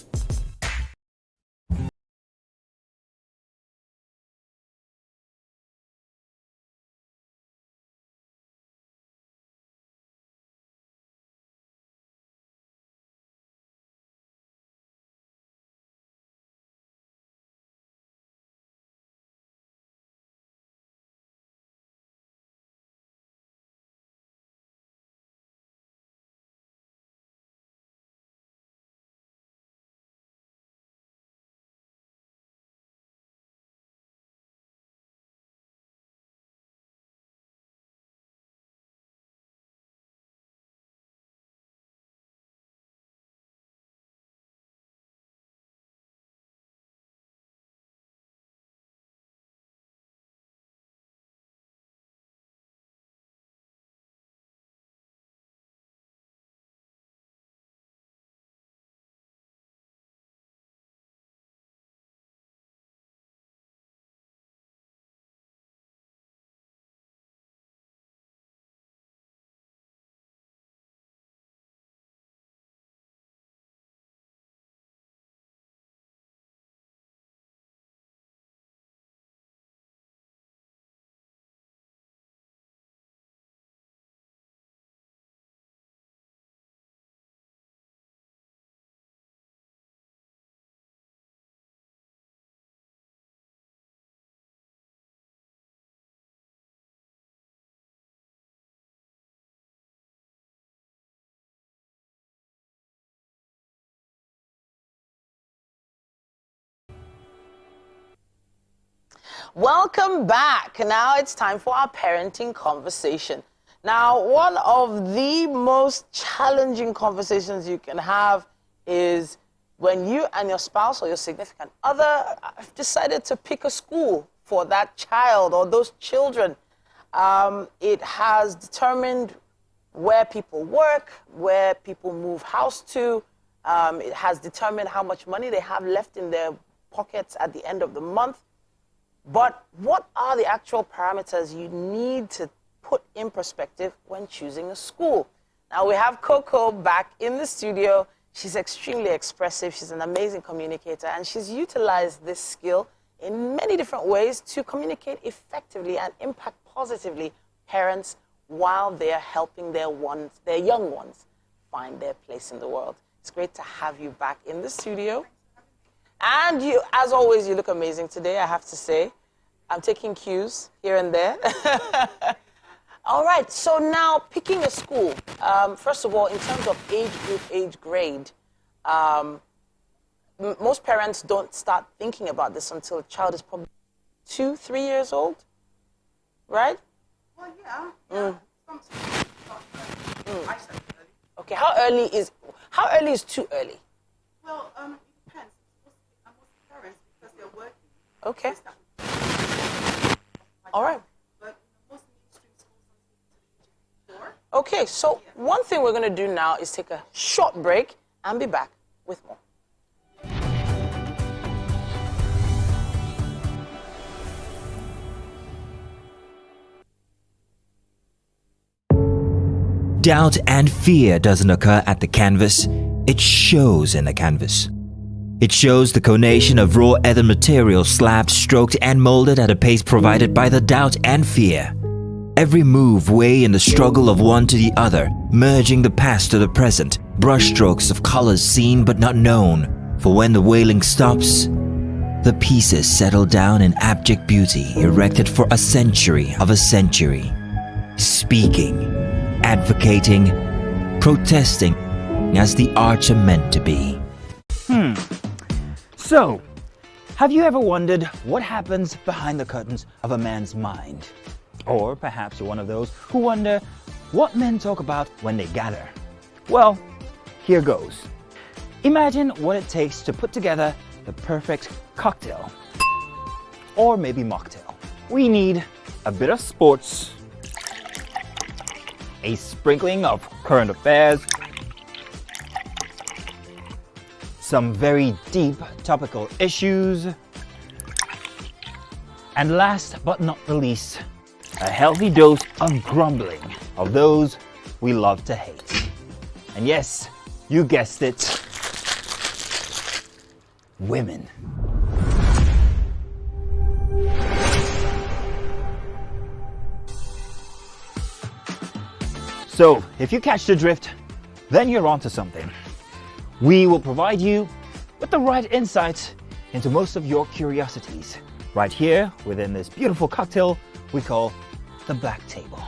S2: Welcome back. Now it's time for our parenting conversation. Now, one of the most challenging conversations you can have is when you and your spouse or your significant other have decided to pick a school for that child or those children. It has determined where people work, where people move house to. It has determined how much money they have left in their pockets at the end of the month. But what are the actual parameters you need to put in perspective when choosing a school? Now, we have Coco back in the studio. She's extremely expressive. She's an amazing communicator, and she's utilized this skill in many different ways to communicate effectively and impact positively parents while they're helping their young ones find their place in the world. It's great to have you back in the studio. And you, as always, you look amazing today, I have to say. I'm taking cues here and there. All right, so now picking a school. First of all, in terms of age group, age grade, most parents don't start thinking about this until a child is probably 2, 3 years old, right?
S21: Well, yeah.
S2: Okay, how early is too early?
S21: Well, it depends. Most parents, because they're working.
S2: Okay. All right.
S21: But most mainstream schools are 4.
S2: Okay, so one thing we're going to do now is take a short break and be back with more.
S19: Doubt and fear doesn't occur at the canvas, it shows in the canvas. It shows the conation of raw earthen material slabbed, stroked and molded at a pace provided by the doubt and fear. every move weigh in the struggle of one to the other, merging the past to the present, brushstrokes of colors seen but not known. For when the wailing stops, the pieces settle down in abject beauty, erected for a century of a century. Speaking, advocating, protesting as the arts are meant to be.
S20: So, have you ever wondered what happens behind the curtains of a man's mind? Or perhaps you're one of those who wonder what men talk about when they gather. Well, here goes. Imagine what it takes to put together the perfect cocktail. Or maybe mocktail. We need a bit of sports, a sprinkling of current affairs, some very deep topical issues, and last but not the least, a healthy dose of grumbling of those we love to hate. And yes, you guessed it, women. So, if you catch the drift, then you're onto something. We will provide you with the right insights into most of your curiosities, right here within this beautiful cocktail we call the Black Table.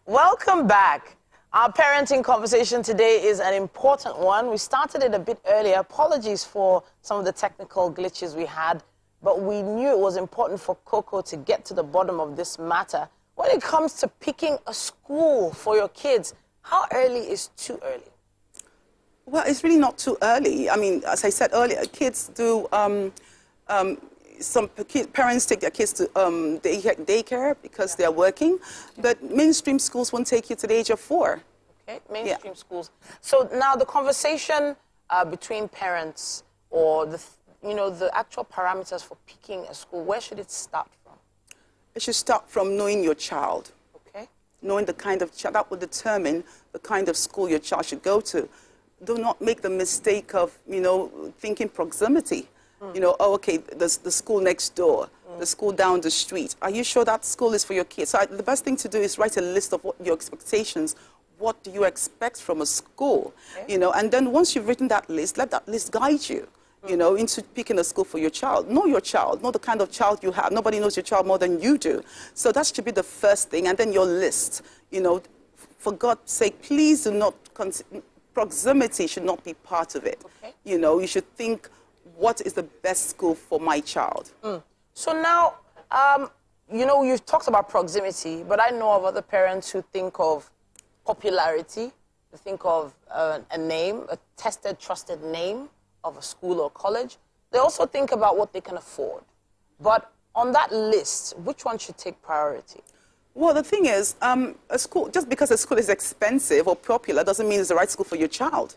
S2: Welcome back. Our parenting conversation today is an important one. We started it a bit earlier. Apologies for some of the technical glitches we had, but we knew it was important for Coco to get to the bottom of this matter. When it comes to picking a school for your kids, how early is too early?
S21: Well, it's really not too early. I mean, as I said earlier, kids do, parents take their kids to daycare because they're working, but mainstream schools won't take you to the age of 4.
S2: Okay, mainstream schools. So now the conversation between parents or the actual parameters for picking a school, where should it start from?
S21: It should start from knowing your child.
S2: Okay.
S21: Knowing the kind of child, that will determine the kind of school your child should go to. Do not make the mistake of, thinking proximity. Oh, okay, the school next door, the school down the street. Are you sure that school is for your kids? So the best thing to do is write a list of what your expectations. What do you expect from a school? Okay. And then once you've written that list, let that list guide you, into picking a school for your child. Know your child, know the kind of child you have. Nobody knows your child more than you do. So that should be the first thing. And then your list, for God's sake, please do not proximity should not be part of it.
S2: Okay.
S21: You know, you should think, what is the best school for my child?
S2: So now, you know, you've talked about proximity, but I know of other parents who think of popularity, they think of a name, a tested, trusted name of a school or college. They also think about what they can afford. But on that list, which one should take priority?
S21: Well, the thing is, a school, just because a school is expensive or popular doesn't mean it's the right school for your child.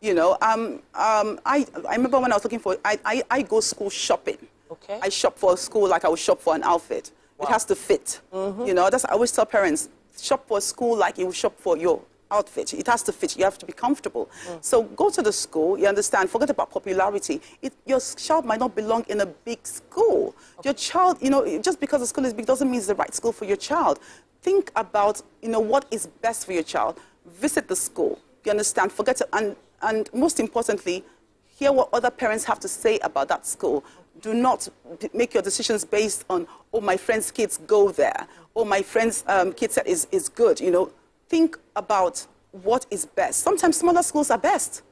S21: You know, I remember when I was looking for, I go school shopping.
S2: Okay.
S21: I shop for a school like I would shop for an outfit. It has to fit. You know, I always tell parents, shop for a school like you would shop for your outfit. It has to fit. You have to be comfortable. So go to the school, you understand, forget about popularity. Your child might not belong in a big school. Your child, you know, just because the school is big doesn't mean it's the right school for your child. Think about, you know, what is best for your child. Visit the school. You understand? Forget it. And most importantly, hear what other parents have to say about that school. Do not make your decisions based on, oh, my friend's kids go there. Oh, my friend's kid set is good. You know, think about what is best. Sometimes smaller schools are best.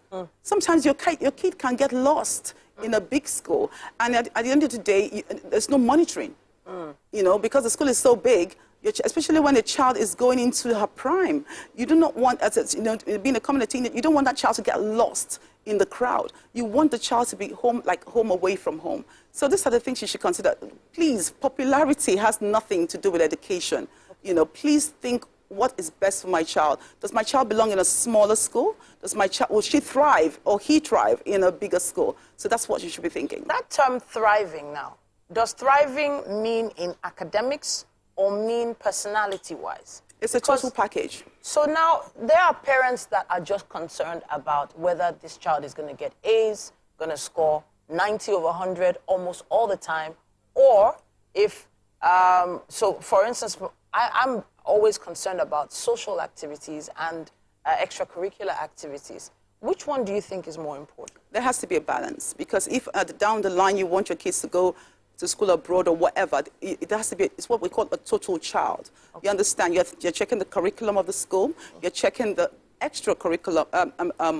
S21: Sometimes your kid can get lost in a big school. And at the end of the day, there's no monitoring. You know, because the school is so big, especially when a child is going into her prime, you do not want, you know, being a community, you don't want that child to get lost in the crowd. You want the child to be home, like home away from home. So these are the things you should consider. Please, popularity has nothing to do with education. You know, please think, what is best for my child? Does my child belong in a smaller school? Does my child, will she thrive or he thrive in a bigger school? So that's what you should be thinking.
S2: That term thriving now, does thriving mean in academics or mean personality-wise?
S21: It's a total package.
S2: So now there are parents that are just concerned about whether this child is going to get A's, going to score 90 over 100 almost all the time, or if, so for instance, I'm always concerned about social activities and extracurricular activities. Which one do you think is more important?
S21: There has to be a balance, because if down the line you want your kids to go to school abroad or whatever, it has to be, it's what we call a total child. Okay. You understand, you're checking the curriculum of the school, you're checking the extracurricular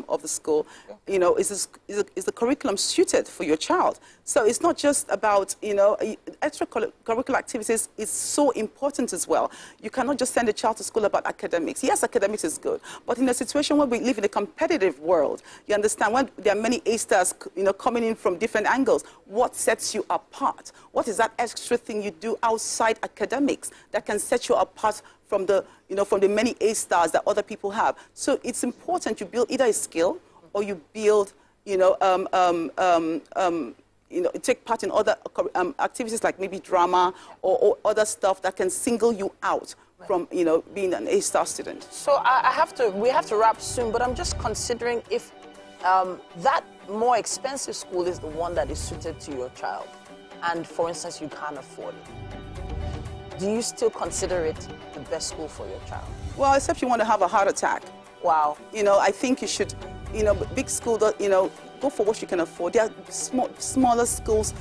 S21: of the school. You know, is the curriculum suited for your child? So it's not just about, you know, extracurricular activities is so important as well. You cannot just send a child to school about academics. Yes, academics is good, but in a situation where we live in a competitive world, you understand, when there are many A-stars, you know, coming in from different angles, what sets you apart? What is that extra thing you do outside academics that can set you apart from the, you know, from the many A-stars that other people have? So it's important you build either a skill or you build, you know, take part in other activities like maybe drama or other stuff that can single you out from, you know, being an A-star student.
S2: So we have to wrap soon, but I'm just considering if that more expensive school is the one that is suited to your child, and for instance, you can't afford it. Do you still consider it the best school for your child?
S21: Well, except you want to have a heart attack.
S2: Wow.
S21: You know, I think you should, you know, big school, you know, go for what you can afford. There are smaller schools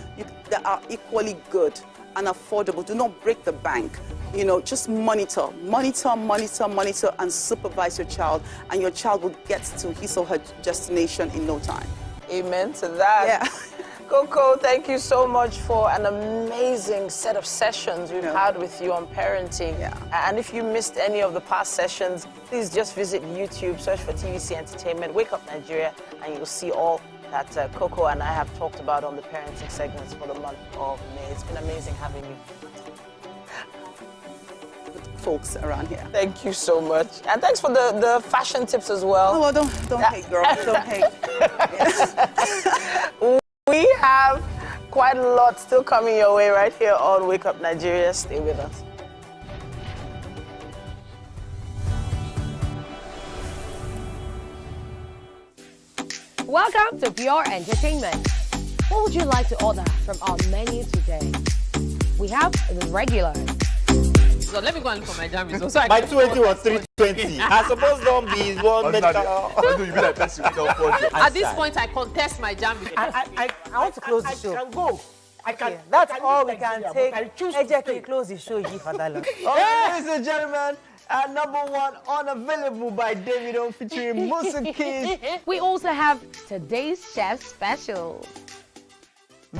S21: that are equally good and affordable. Do not break the bank. You know, just monitor, and supervise your child, and your child will get to his or her destination in no time.
S2: Amen to that.
S21: Yeah.
S2: Coco, thank you so much for an amazing set of sessions we've had with you on parenting.
S21: Yeah.
S2: And if you missed any of the past sessions, please just visit YouTube, search for TVC Entertainment, Wake Up Nigeria, and you'll see all that Coco and I have talked about on the parenting segments for the month of May. It's been amazing having you
S21: folks around here.
S2: Thank you so much. And thanks for the fashion tips as well.
S21: Oh, well, don't hate, girl. Don't hate.
S2: We have quite a lot still coming your way right here on Wake Up Nigeria. Stay with us.
S12: Welcome to Pure Entertainment. What would you like to order from our menu today? We have the regular.
S5: So let me go and look for my jam results. So
S20: my 280 was 320. I suppose don't be one metal.
S5: At this point, I contest my jam results.
S11: I want to close the show.
S13: I can go. I can.
S11: That's all we can take. Ejeki, close the show, for that long.
S13: Ladies and gentlemen, At number 1, Unavailable by Davido featuring Musa Keys.
S12: We also have today's chef special.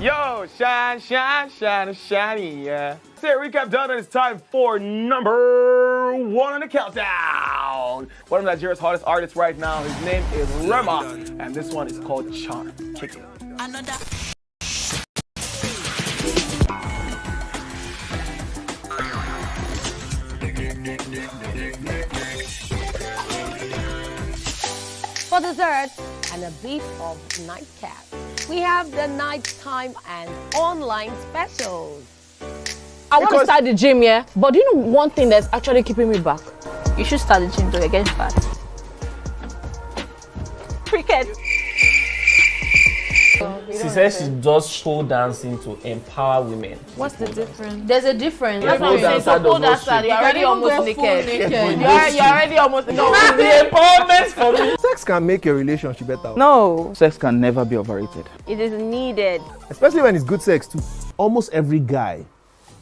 S14: Yo, shine, shine, shine, shiny, yeah. So recap done, and it's time for number 1 on the countdown. One of Nigeria's hottest artists right now, his name is Rema, and this one is called Charm. Check it out.
S6: Another.
S12: For dessert and a bit of nightcap, we have the nighttime and online specials.
S15: I want to start the gym, yeah? But do you know one thing that's actually keeping me back?
S22: You should start the gym to get fat.
S12: Cricket.
S23: She says she does pole dancing to empower women.
S22: What's the difference?
S15: There's a difference.
S22: That's what I'm saying. So pole dancer, you're already almost naked. You're already almost naked.
S23: No, the empowerment for me.
S24: Sex can make your relationship better.
S22: No.
S24: Sex can never be overrated.
S22: It is needed.
S24: Especially when it's good sex too. Almost every guy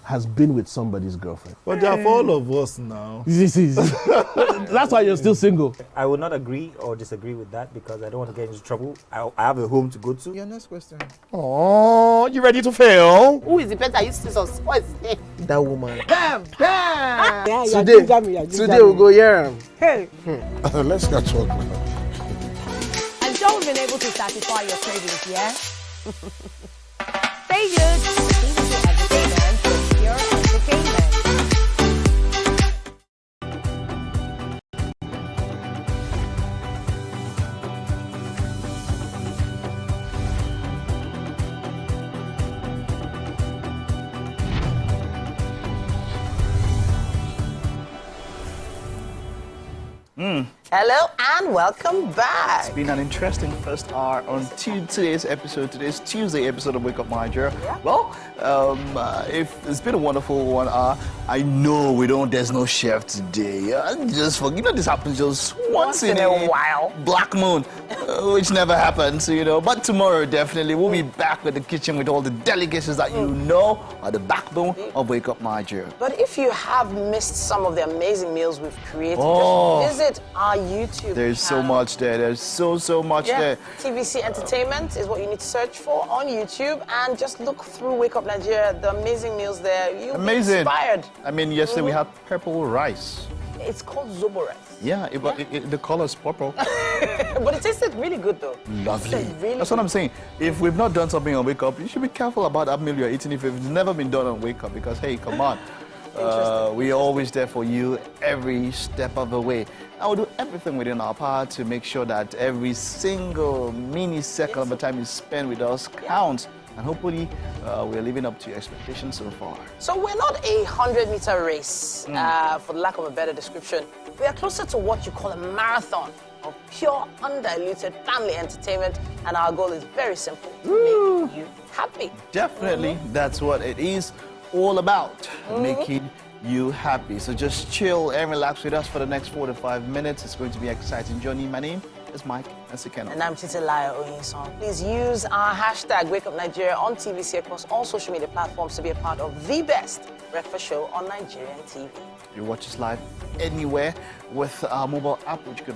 S24: has been with somebody's girlfriend.
S25: But they are for all of us now.
S24: That's why you're still single.
S20: I would not agree or disagree with that because I don't want to get into trouble. I have a home to go to.
S25: Your next question.
S24: Oh, you ready to fail?
S2: Who is the better? You scissors. What is it?
S24: That woman.
S2: Bam! Bam!
S24: Yeah, today we'll go here.
S2: Hey.
S25: Let's catch up now.
S12: I'm sure we've been able to satisfy your cravings, yeah? Stay good. TVC Entertainment for pure entertainment.
S2: Hello and welcome back.
S1: It's been an interesting first hour on today's Tuesday episode of Wake Up Nigeria. Yeah. Well, if it's been a wonderful 1 hour. I know there's no chef today. Just this happens just once in a while. Black moon, which never happens, But tomorrow definitely we'll be back with the kitchen with all the delicacies that are the backbone of Wake Up Nigeria.
S2: But if you have missed some of the amazing meals we've created, just visit our YouTube
S1: There's
S2: channel.
S1: so much there. There's so much there.
S2: TVC Entertainment is what you need to search for on YouTube, and just look through Wake Up Nigeria, the amazing meals there. You'll be inspired.
S1: I mean, yesterday we had purple rice.
S2: It's called Zobo rice.
S1: Yeah, the color's purple.
S2: But it tasted really good though.
S1: Lovely. That's what I'm saying. If we've not done something on Wake Up, you should be careful about that meal you're eating if it's never been done on Wake Up, because hey, come on. We're always there for you every step of the way. I will do everything within our power to make sure that every single mini-second of the time you spend with us counts. And hopefully, we're living up to your expectations so far.
S2: So we're not a 100-meter race, for the lack of a better description. We are closer to what you call a marathon of pure, undiluted family entertainment. And our goal is very simple, to make you happy.
S1: Definitely, that's what it is all about, making you happy. So just chill and relax with us for the next 4 to 5 minutes. It's going to be an exciting journey. My name is Mike Nsikeno.
S2: And I'm Titilaya Oyinson. Please use our hashtag #WakeUpNigeria on TVC across all social media platforms to be a part of the best breakfast show on Nigerian TV.
S1: You watch us live anywhere with our mobile app, which you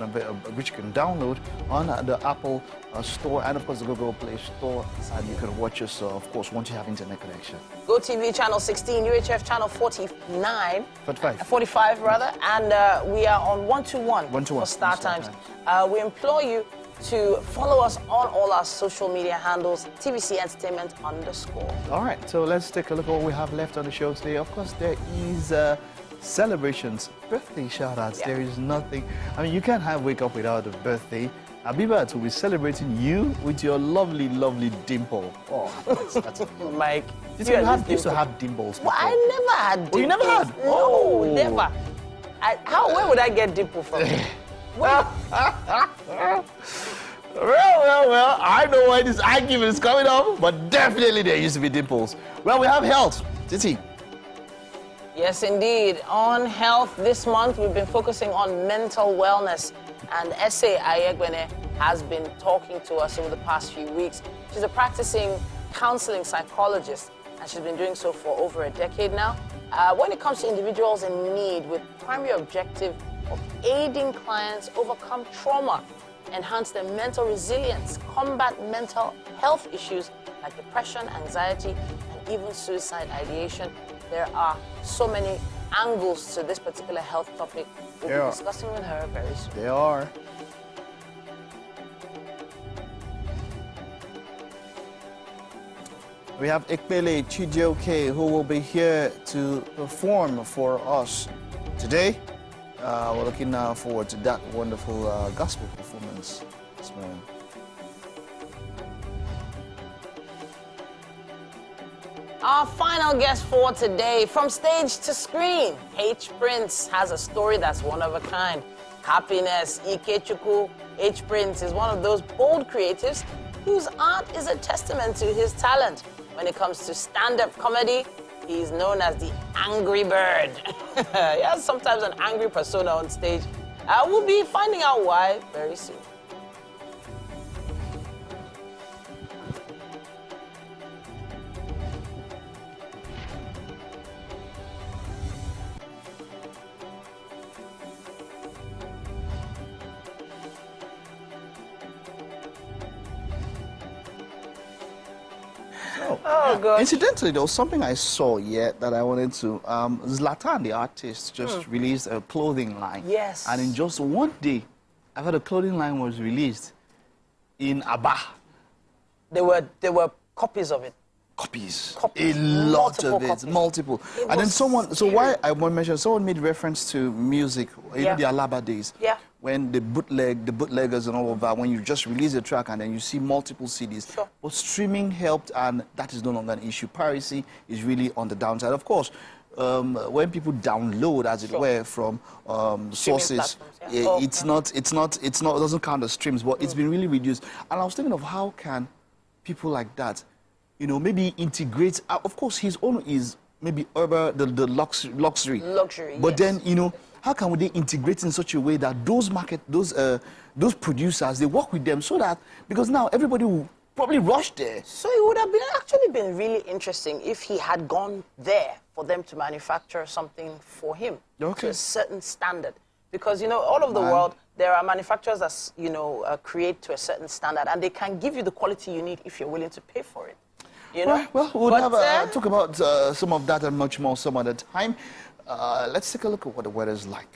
S1: can download on the Apple Store and, of course, the Google Play Store. And you can watch us, of course, once you have internet connection.
S2: GOTV channel 16, UHF channel 45 rather, and we are on 121 for StarTimes. We implore you to follow us on all our social media handles, TVC Entertainment _.
S1: All right, so let's take a look at what we have left on the show today. Of course, there is celebrations, birthday shout-outs. There is nothing. I mean, you can't have Wake Up without a birthday. Abibat will be celebrating you with your lovely, lovely dimple. Oh, that's
S2: Mike,
S1: you used to have dimples before.
S2: Well, I never had dimples.
S1: Oh, you never had?
S2: No, never. Where would I get dimple from?
S1: Well, I know why this argument is coming up, but definitely there used to be dimples. Well, we have health. Titi.
S2: Yes, indeed. On health this month, we've been focusing on mental wellness. And Ese Ayegbene has been talking to us over the past few weeks. She's a practicing counseling psychologist, and she's been doing so for over a decade now. when it comes to individuals in need, with primary objective of aiding clients overcome trauma, enhance their mental resilience, combat mental health issues like depression, anxiety, and even suicide ideation. There are so many angles to this particular health topic. We'll be discussing with her very soon.
S1: There are. We have Ikpele Chijioke, who will be here to perform for us today. We're looking forward to that wonderful gospel performance this morning.
S2: Our final guest for today, from stage to screen, H. Prince has a story that's one of a kind. Happiness, Ikechukwu. H. Prince is one of those bold creatives whose art is a testament to his talent. When it comes to stand-up comedy, he's known as the Angry Bird. He has sometimes an angry persona on stage. We'll be finding out why very soon.
S1: Oh, God. Incidentally, there was something I saw that I wanted to. Zlatan, the artist, just released a clothing line.
S2: Yes.
S1: And in just one day, I heard a clothing line was released in Aba.
S2: There were copies of it.
S1: Copies. A lot of it. Multiple. And then why I want to mention, someone made reference to music, you know, the Alaba days.
S2: Yeah.
S1: When the bootleggers and all of that, when you just release a track and then you see multiple CDs.
S2: Sure.
S1: But streaming helped, and that is no longer an issue. Piracy is really on the downside. Of course, when people download, as it were, from sources, it doesn't count as streams, but it's been really reduced. And I was thinking of how can people like that, you know, maybe integrate. Of course, his own is maybe urban, the luxury. But then, you know, how can they integrate in such a way that those producers, they work with them so that, because now everybody will probably rush there.
S2: So it would have actually been really interesting if he had gone there for them to manufacture something for him to a certain standard. Because, you know, all over the world, there are manufacturers that, you know, create to a certain standard, and they can give you the quality you need if you're willing to pay for it. You know?
S1: Well, we'll talk about some of that and much more some other time. Let's take a look at what the weather is like.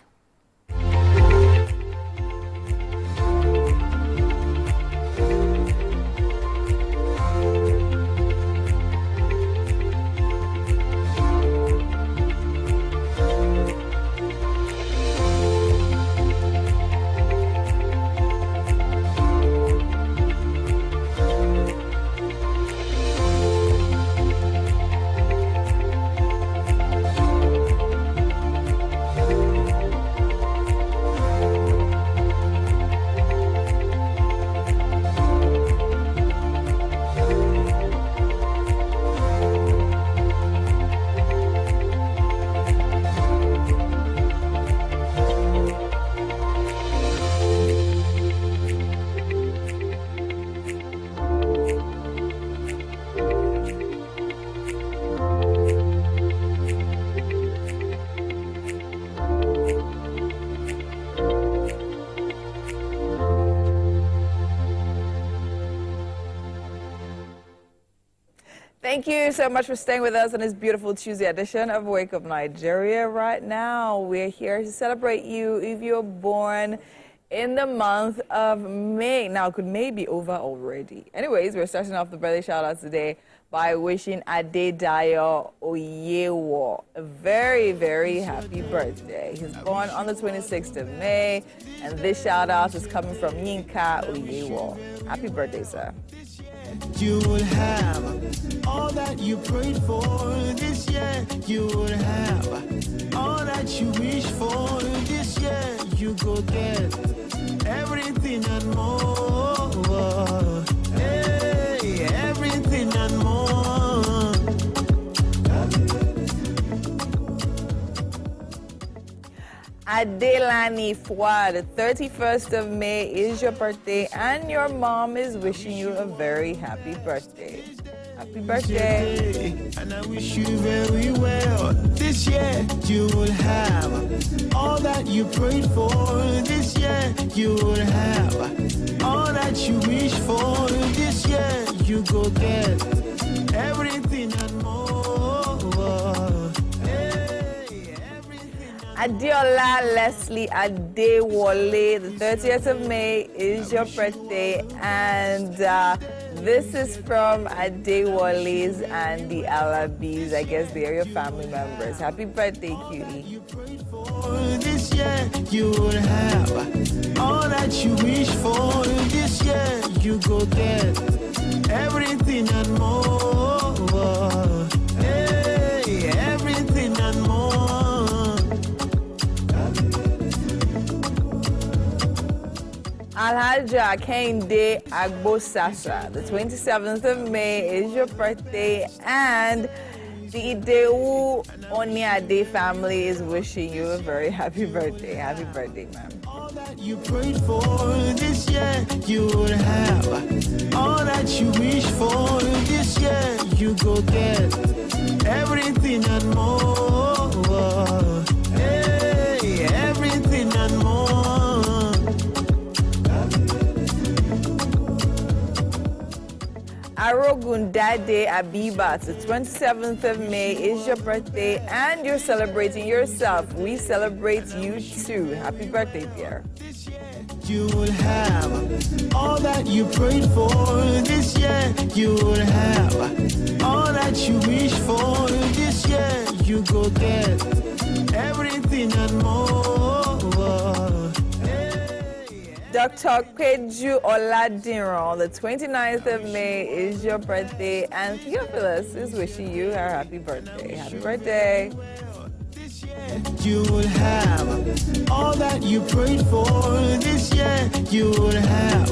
S3: Thank you so much for staying with us on this beautiful Tuesday edition of Wake Up Nigeria. Right now, we're here to celebrate you if you're born in the month of May. Now, could May be over already? Anyways, we're starting off the birthday shout-outs today by wishing Adedayo Oyewo a very, very happy birthday. He's born on the 26th of May, and this shout-out is coming from Yinka Oyewo. Happy birthday, sir.
S6: You will have all that you prayed for this year. You will have all that you wish for this year. You go get everything and more. Hey, everything and more.
S3: Adelani Fwa, the 31st of May is your birthday, and your mom is wishing you a very happy birthday. Happy birthday.
S6: And I wish you very well. This year you will have all that you prayed for. This year you will have all that you wish for. This year you go get everything and more.
S3: Adiola Leslie Adewale, the 30th of May is your birthday, and this is from Adewale's and the Alabis. I guess they are your family members. Happy birthday, cutie.
S6: This year you will have all that you wish for. This year you go get everything and more. Hey, everything and more.
S3: Alhaja Kende Agbosasa, the 27th of May is your birthday, and the Ideu Oniade family is wishing you a very happy birthday. Happy birthday, ma'am.
S6: All that you prayed for this year, you will have all that you wish for. This year, you go get everything and more. Hey, everything and more.
S3: Arogundade Abiba, the 27th of May is your birthday, and you're celebrating yourself. We celebrate you too. Happy birthday, dear.
S6: You will have all that you prayed for. This year you will have all that you wish for. This year you go get everything and more.
S3: Dr. Kweju Oladiran, the 29th of May is your birthday, and Theophilus is wishing you a happy birthday. Happy birthday.
S6: You will have all that you prayed for. This year you will have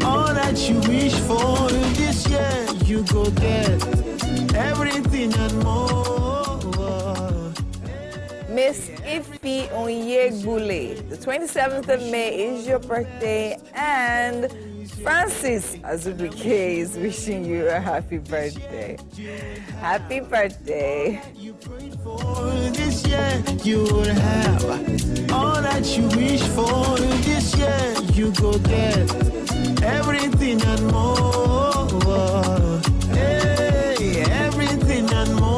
S6: all that you wish for. This year you go get everything and more.
S3: Miss Ifi Onyegbule, the 27th of May is your birthday, and Francis Azubike is wishing you a happy birthday. Happy birthday.
S6: This year you will have all that you wish for. This year you go get everything and more. Hey, everything and more.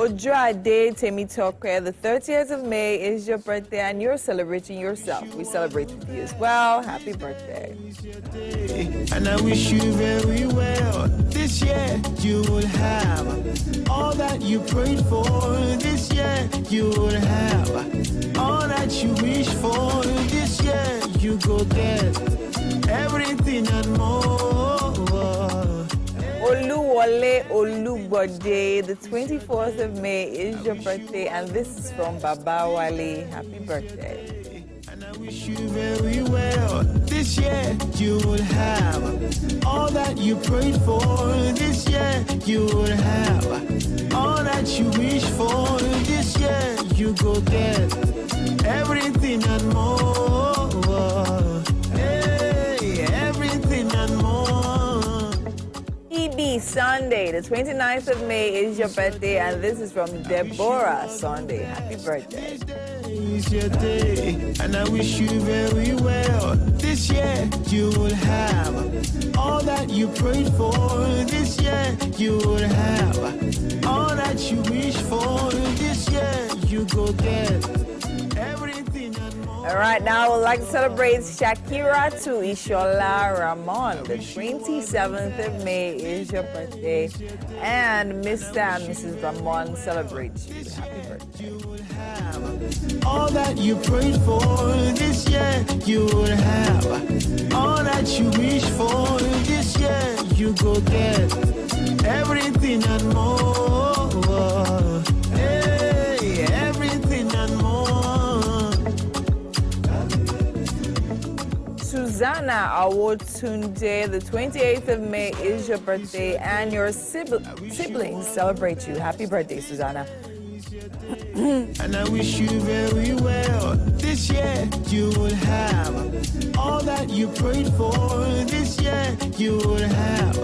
S3: Ojoade Temitoke, the 30th of May is your birthday, and you're celebrating yourself. We celebrate with you as well. Happy birthday.
S6: And I wish you very well. This year you will have all that you prayed for. This year you will have all that you wish for. This year you go get everything and more.
S3: Oluwole Olubode, the 24th of May is your birthday, and this is from Baba Wale. Happy birthday.
S6: And I wish you very well. This year you will have all that you prayed for. This year you will have all that you wish for. This year you go get everything and more. Hey, everything and more.
S3: EB Sunday, the 29th of May is your birthday, and this is from Deborah Sunday. Happy birthday.
S6: It's your day, and I wish you very well. This year you will have all that you prayed for. This year you will have all that you wish for. This year you go get everything and more.
S3: All right, now I would like to celebrate Shakira to Ishola Ramon. The 27th of May is your birthday, and Mr. and Mrs. Ramon celebrate you. Happy birthday.
S6: All that you prayed for. This year you will have all that you wish for. This year you go get everything and more. Hey, everything and more.
S3: Susanna Awotunde, the 28th of May is your birthday, and your siblings celebrate you. Happy birthday, Susanna.
S6: And I wish you very well. This year you will have all that you prayed for. This year you will have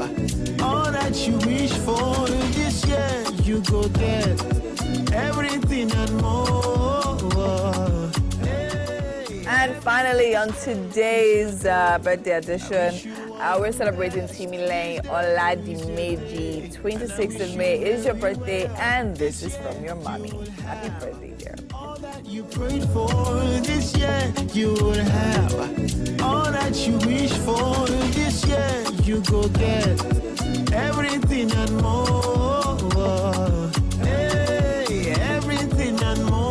S6: all that you wish for. This year you go get everything and more.
S3: And finally, on today's birthday edition, we're celebrating Timilane Oladimeji. 26th of May is your birthday, and this is from your mommy. Happy birthday, dear.
S6: All that you prayed for, this year you will have all that you wish for. This year you go get everything and more. Hey, everything and more.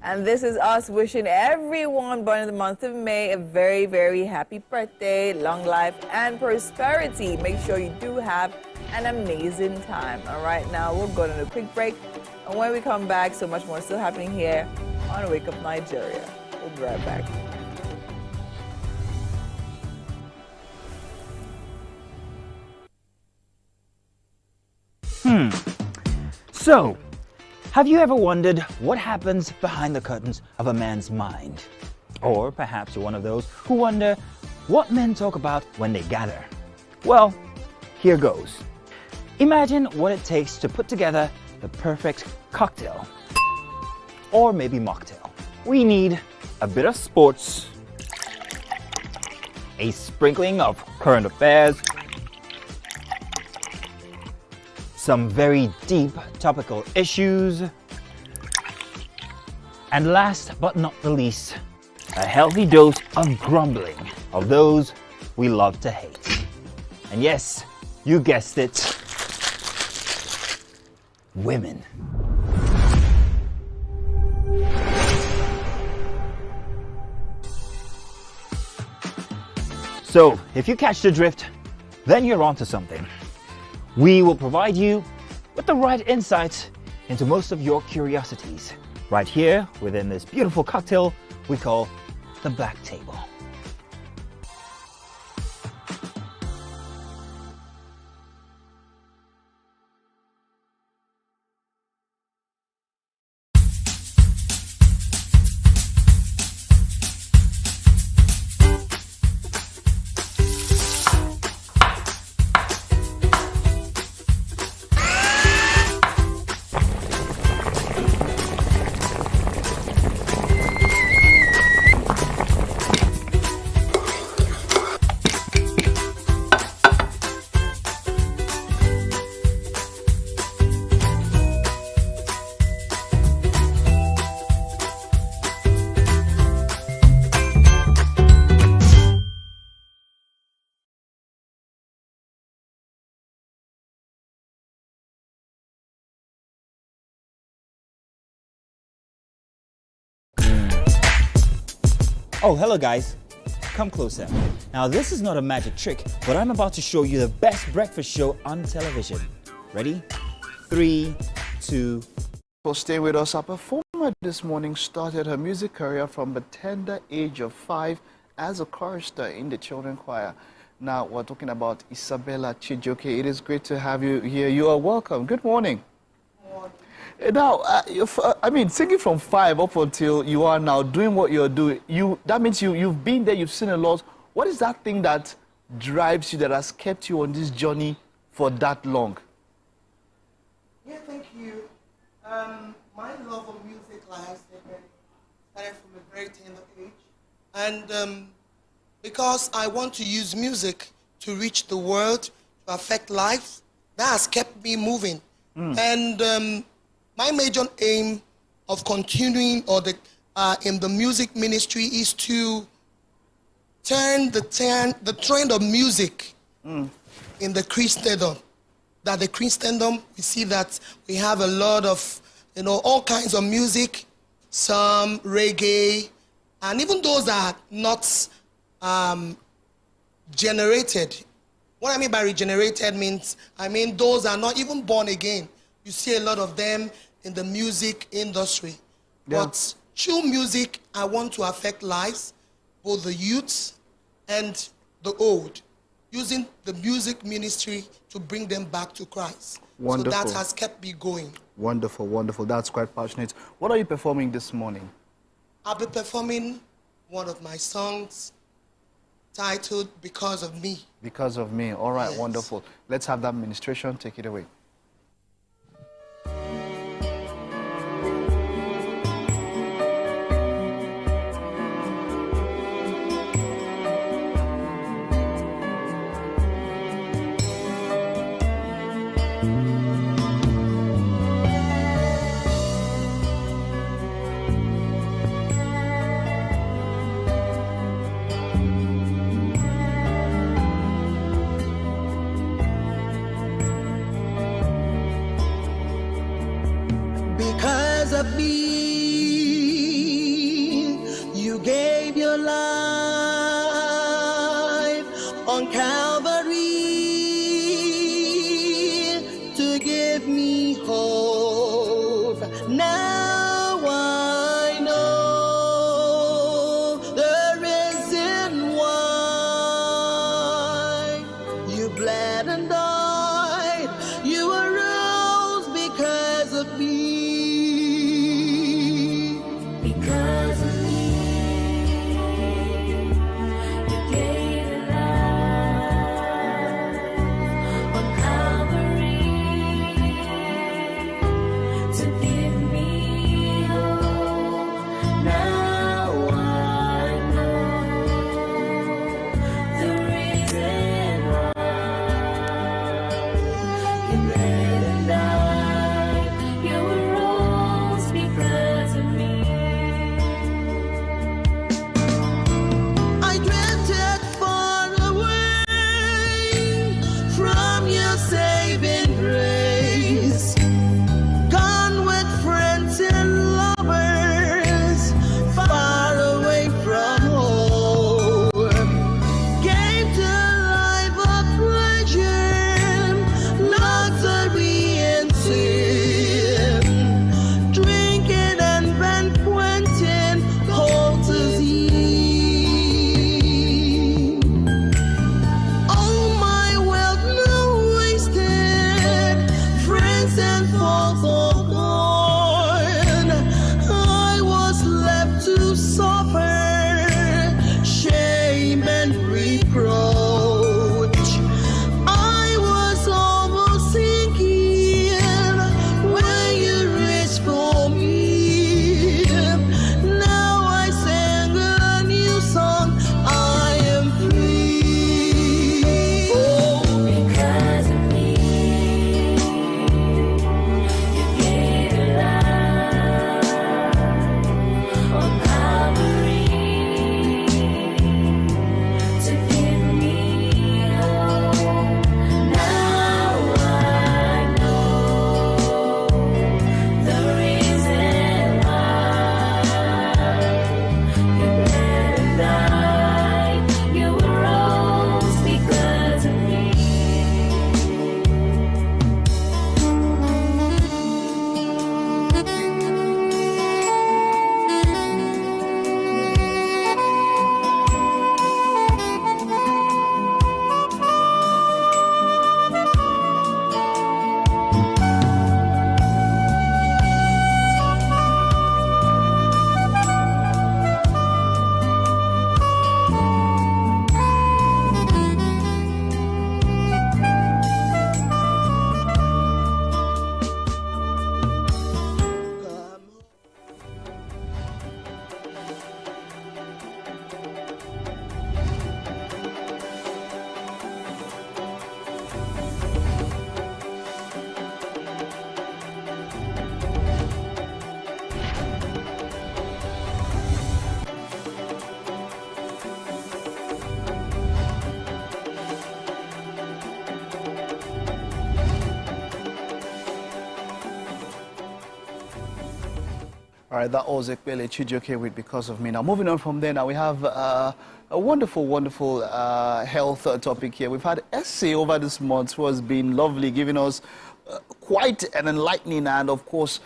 S3: And this is us wishing everyone born in the month of May a very, very happy birthday, long life, and prosperity. Make sure you do have an amazing time. All right, now we'll go on a quick break. And when we come back, so much more still happening here on Wake Up Nigeria. We'll be right back.
S20: So, have you ever wondered what happens behind the curtains of a man's mind? Or perhaps you're one of those who wonder what men talk about when they gather. Well, here goes. Imagine what it takes to put together the perfect cocktail. Or maybe mocktail. We need a bit of sports, a sprinkling of current affairs, some very deep topical issues, and last but not the least, a healthy dose of grumbling of those we love to hate. And yes, you guessed it, women. So, if you catch the drift, then you're onto something. We will provide you with the right insights into most of your curiosities, right here within this beautiful cocktail we call the Black Table. Oh, hello guys. Come closer. Now this is not a magic trick, but I'm about to show you the best breakfast show on television. Ready? 3, 2.
S1: So stay with us. Our performer this morning started her music career from the tender age of 5 as a chorister in the children's choir. Now we're talking about Isabella Chijoke. It is great to have you here. You are welcome. Good morning. Now, singing from 5 up until you are now doing what you're doing, that means you've been there, you've seen a lot. What is that thing that drives you, that has kept you on this journey for that long?
S4: Yeah, thank you. My love of music, like I said, started from a very tender age. And because I want to use music to reach the world, to affect lives, that has kept me moving. And my major aim of continuing in the music ministry is to turn the trend of music in the Christendom. That the Christendom, we see that we have a lot of, all kinds of music, some reggae, and even those that are not generated. What I mean by regenerated means, those are not even born again. You see a lot of them in the music industry. Yeah. But through music, I want to affect lives, both the youths and the old, using the music ministry to to bring them back to Christ.
S1: Wonderful.
S4: So that has kept me going.
S1: Wonderful, wonderful. That's quite passionate. What are you performing this morning?
S4: I'll be performing one of my songs titled Because of Me.
S1: Because of Me. All right,
S4: Yes.
S1: wonderful. Let's have that ministration. Take it away.
S6: Because of me, you gave your life on Calvary to give me hope. Now I know the reason why you bled and died. You arose because of me. Because of me, you gave your life on Calvary to give me hope. Now I know the reason why you bled and died. You arose because of me. I drifted far away from your saving grace, gone with friends and lovers, far away from home. Came to a life of pleasure, luxury and sin, drinking and banqueting, cold to see. All my wealth now wasted, friends and foes all gone. I was left to suffer shame and reproach. I was almost sinking when you reached for me. Now I sing a new song. I am free. Oh, because of me, you gave your life on Calvary to give me hope. Now I know the reason why you bled and died. You arose because of me.
S1: All right, that was Ekpele Chijioke with Because of Me. Now, moving on from there, now we have a wonderful, wonderful health topic here. We've had Essay over this month who has been lovely, giving us quite an enlightening and, of course,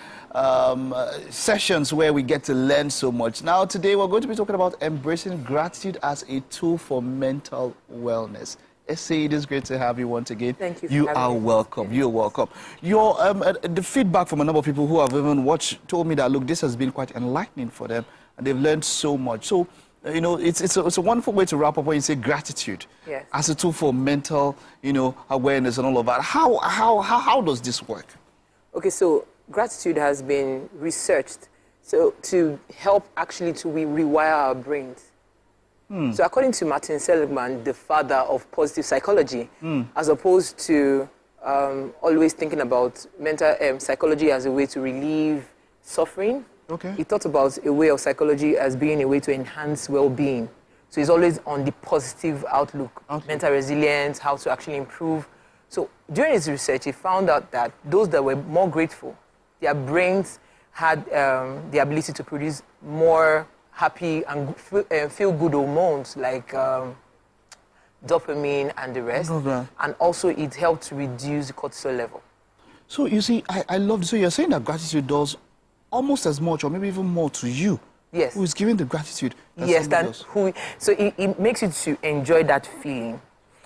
S1: sessions where we get to learn so much. Now, today we're going to be talking about embracing gratitude as a tool for mental wellness. Essay, it is great to have you once again.
S7: Thank you for
S1: You
S7: having
S1: are
S7: me.
S1: welcome. You're welcome. Your the feedback from a number of people who have even watched told me that, look, this has been quite enlightening for them, and they've learned so much. So, you know, it's a wonderful way to wrap up when you say gratitude as a tool for mental, you know, awareness and all of that. How does this work?
S7: Okay, so gratitude has been researched so to help actually to rewire our brains. So according to Martin Seligman, the father of positive psychology, as opposed to always thinking about mental psychology as a way to relieve suffering, he thought about a way of psychology as being a way to enhance well-being. So he's always on the positive outlook, mental resilience, how to actually improve. So during his research, he found out that those that were more grateful, their brains had the ability to produce more happy and feel-good hormones like dopamine and the rest. And also it helped to reduce the cortisol level.
S1: So you see, I love, so you're saying that gratitude does almost as much or maybe even more to you.
S7: Yes.
S1: Who is giving the gratitude.
S7: Yes, so it makes you to enjoy that feeling.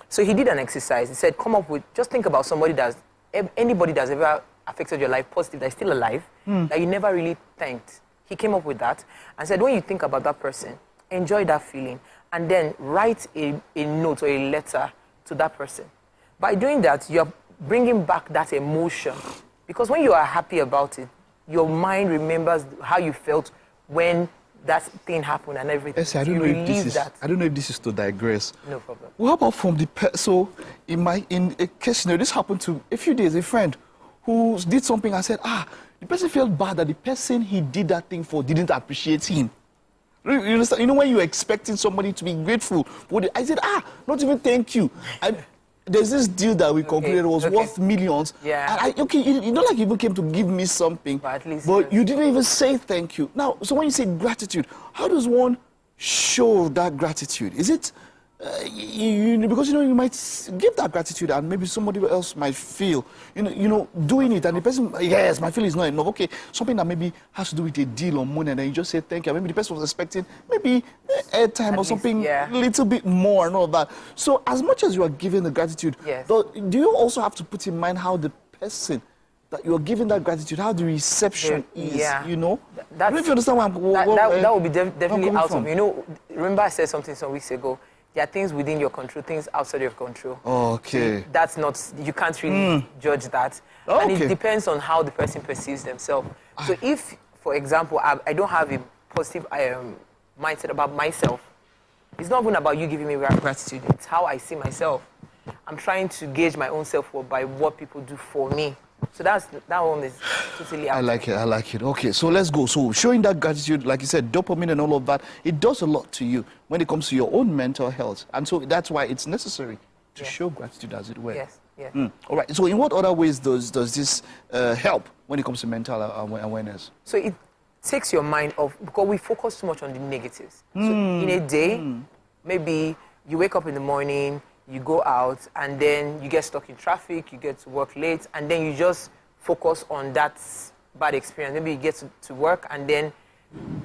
S7: So he did an exercise. He said, come up with, just think about anybody that's ever affected your life positive, that's still alive, that you never really thanked. He came up with that and said, when you think about that person, enjoy that feeling, and then write a note or a letter to that person. By doing that, you're bringing back that emotion. Because when you are happy about it, your mind remembers how you felt when that thing happened and everything.
S1: Yes, I don't know if this is to digress.
S7: No problem.
S1: What about from the so in a case, you know, this happened to a few days, a friend who did something and said, the person felt bad that the person he did that thing for didn't appreciate him. You understand? You know, when you're expecting somebody to be grateful, I said, not even thank you. There's this deal that we concluded was worth millions.
S7: Yeah.
S1: And you not like you even came to give me something,
S7: but at least
S1: you didn't even say thank you. Now, so when you say gratitude, how does one show that gratitude? Is it, because, you know, you might give that gratitude and maybe somebody else might feel, doing it, and the person, yes, my feeling is not enough. Okay, something that maybe has to do with a deal or money, and then you just say thank you. Maybe the person was expecting maybe airtime or something a little bit more and all that. So as much as you are giving the gratitude, do you also have to put in mind how the person that you are giving that gratitude, how the reception is, you know? I don't know if you understand
S7: that would be definitely out of, you know, remember I said something some weeks ago, there are things within your control, things outside your control.
S1: Okay.
S7: So that's not, you can't really judge that. And it depends on how the person perceives themselves. So if, for example, I don't have a positive mindset about myself, it's not even about you giving me gratitude, it's how I see myself. I'm trying to gauge my own self-worth by what people do for me. So that one is totally out.
S1: I like it. Okay, so let's go. So showing that gratitude, like you said, dopamine and all of that, it does a lot to you when it comes to your own mental health. And so that's why it's necessary to show gratitude, as it were.
S7: Yes, yes.
S1: All right, so in what other ways does this help when it comes to mental awareness?
S7: So it takes your mind off, because we focus too much on the negatives. So in a day, maybe you wake up in the morning, you go out, and then you get stuck in traffic, you get to work late, and then you just focus on that bad experience. Maybe you get to work, and then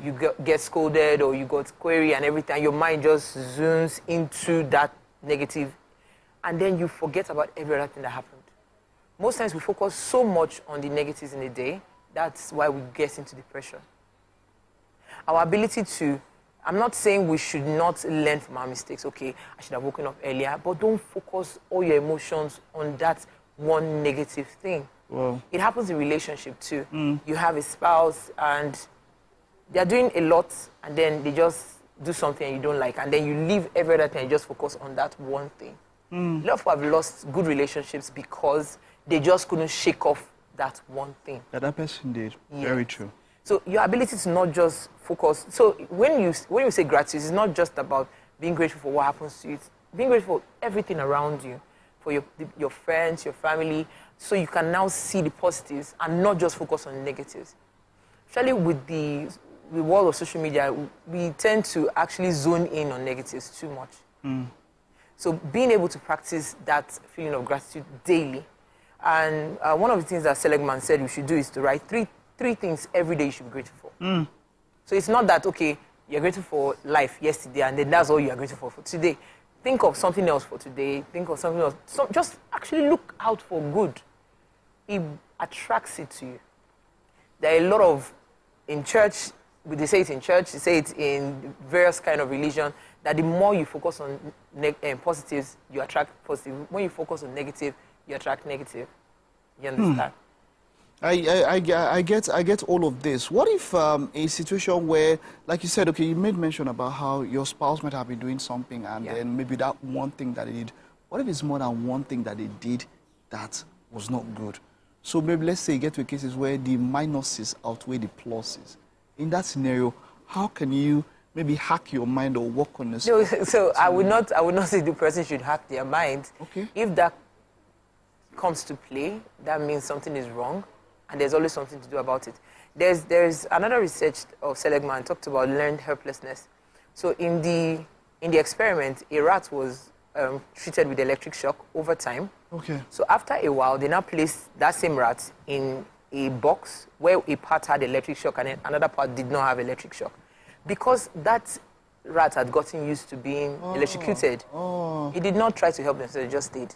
S7: you get scolded, or you got query and everything, and your mind just zooms into that negative, and then you forget about every other thing that happened. Most times we focus so much on the negatives in a day, that's why we get into depression. Our ability to, I'm not saying we should not learn from our mistakes. Okay, I should have woken up earlier, but don't focus all your emotions on that one negative thing.
S1: Wow.
S7: It happens in relationship too. You have a spouse and they're doing a lot, and then they just do something and you don't like, and then you leave every other thing and just focus on that one thing. A lot of people have lost good relationships because they just couldn't shake off that one thing.
S1: That person did. Yes. Very true.
S7: So your ability to not just focus. So when you say gratitude, it's not just about being grateful for what happens to you. It's being grateful for everything around you, for your friends, your family, so you can now see the positives and not just focus on the negatives. Especially with the world of social media, we tend to actually zone in on negatives too much. So being able to practice that feeling of gratitude daily. And one of the things that Seligman said we should do is to write three things every day you should be grateful for. So it's not that, okay, you're grateful for life yesterday and then that's all you are grateful for today. think of something else for today. Think of something else. So just actually look out for good. It attracts it to you. There are a lot of, in church, they say it in church, they say it in various kind of religion, that the more you focus on positives, you attract positive. When you focus on negative, you attract negative. You understand?
S1: I get all of this. What if a situation where, like you said, okay, you made mention about how your spouse might have been doing something and then maybe that one thing that they did, what if it's more than one thing that they did that was not good? So maybe let's say you get to cases where the minuses outweigh the pluses. In that scenario, how can you maybe hack your mind or work on this?
S7: No, so I would not say the person should hack their mind.
S1: Okay.
S7: If that comes to play, that means something is wrong, and there's always something to do about it. There's another research of Seligman talked about learned helplessness. So in the experiment, a rat was treated with electric shock over time.
S1: Okay.
S7: So after a while, they now placed that same rat in a box where a part had electric shock and another part did not have electric shock. Because that rat had gotten used to being electrocuted, he did not try to help themselves, he just stayed.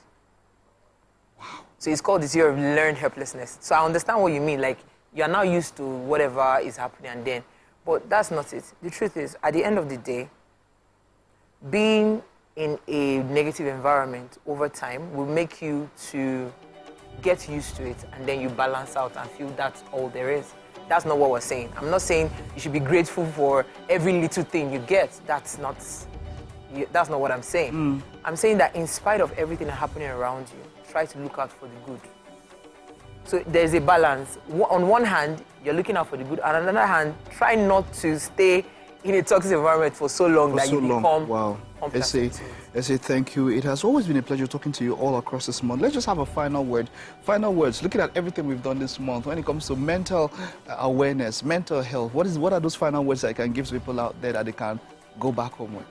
S7: Wow. So it's called the theory of learned helplessness. So I understand what you mean, like you are now used to whatever is happening and then, but that's not it. The truth is, at the end of the day, being in a negative environment over time will make you to get used to it, and then you balance out and feel that's all there is. That's not what we're saying. I'm not saying you should be grateful for every little thing you get. That's not what I'm saying. I'm saying that in spite of everything happening around you, try to look out for the good. So there's a balance. On one hand, you're looking out for the good. On the other hand, try not to stay in a toxic environment for so long that you become complacent.
S1: I say thank you. It has always been a pleasure talking to you all across this month. Let's just have a final word. Final words, looking at everything we've done this month when it comes to mental awareness, mental health. What are those final words that I can give to people out there that they can go back home with?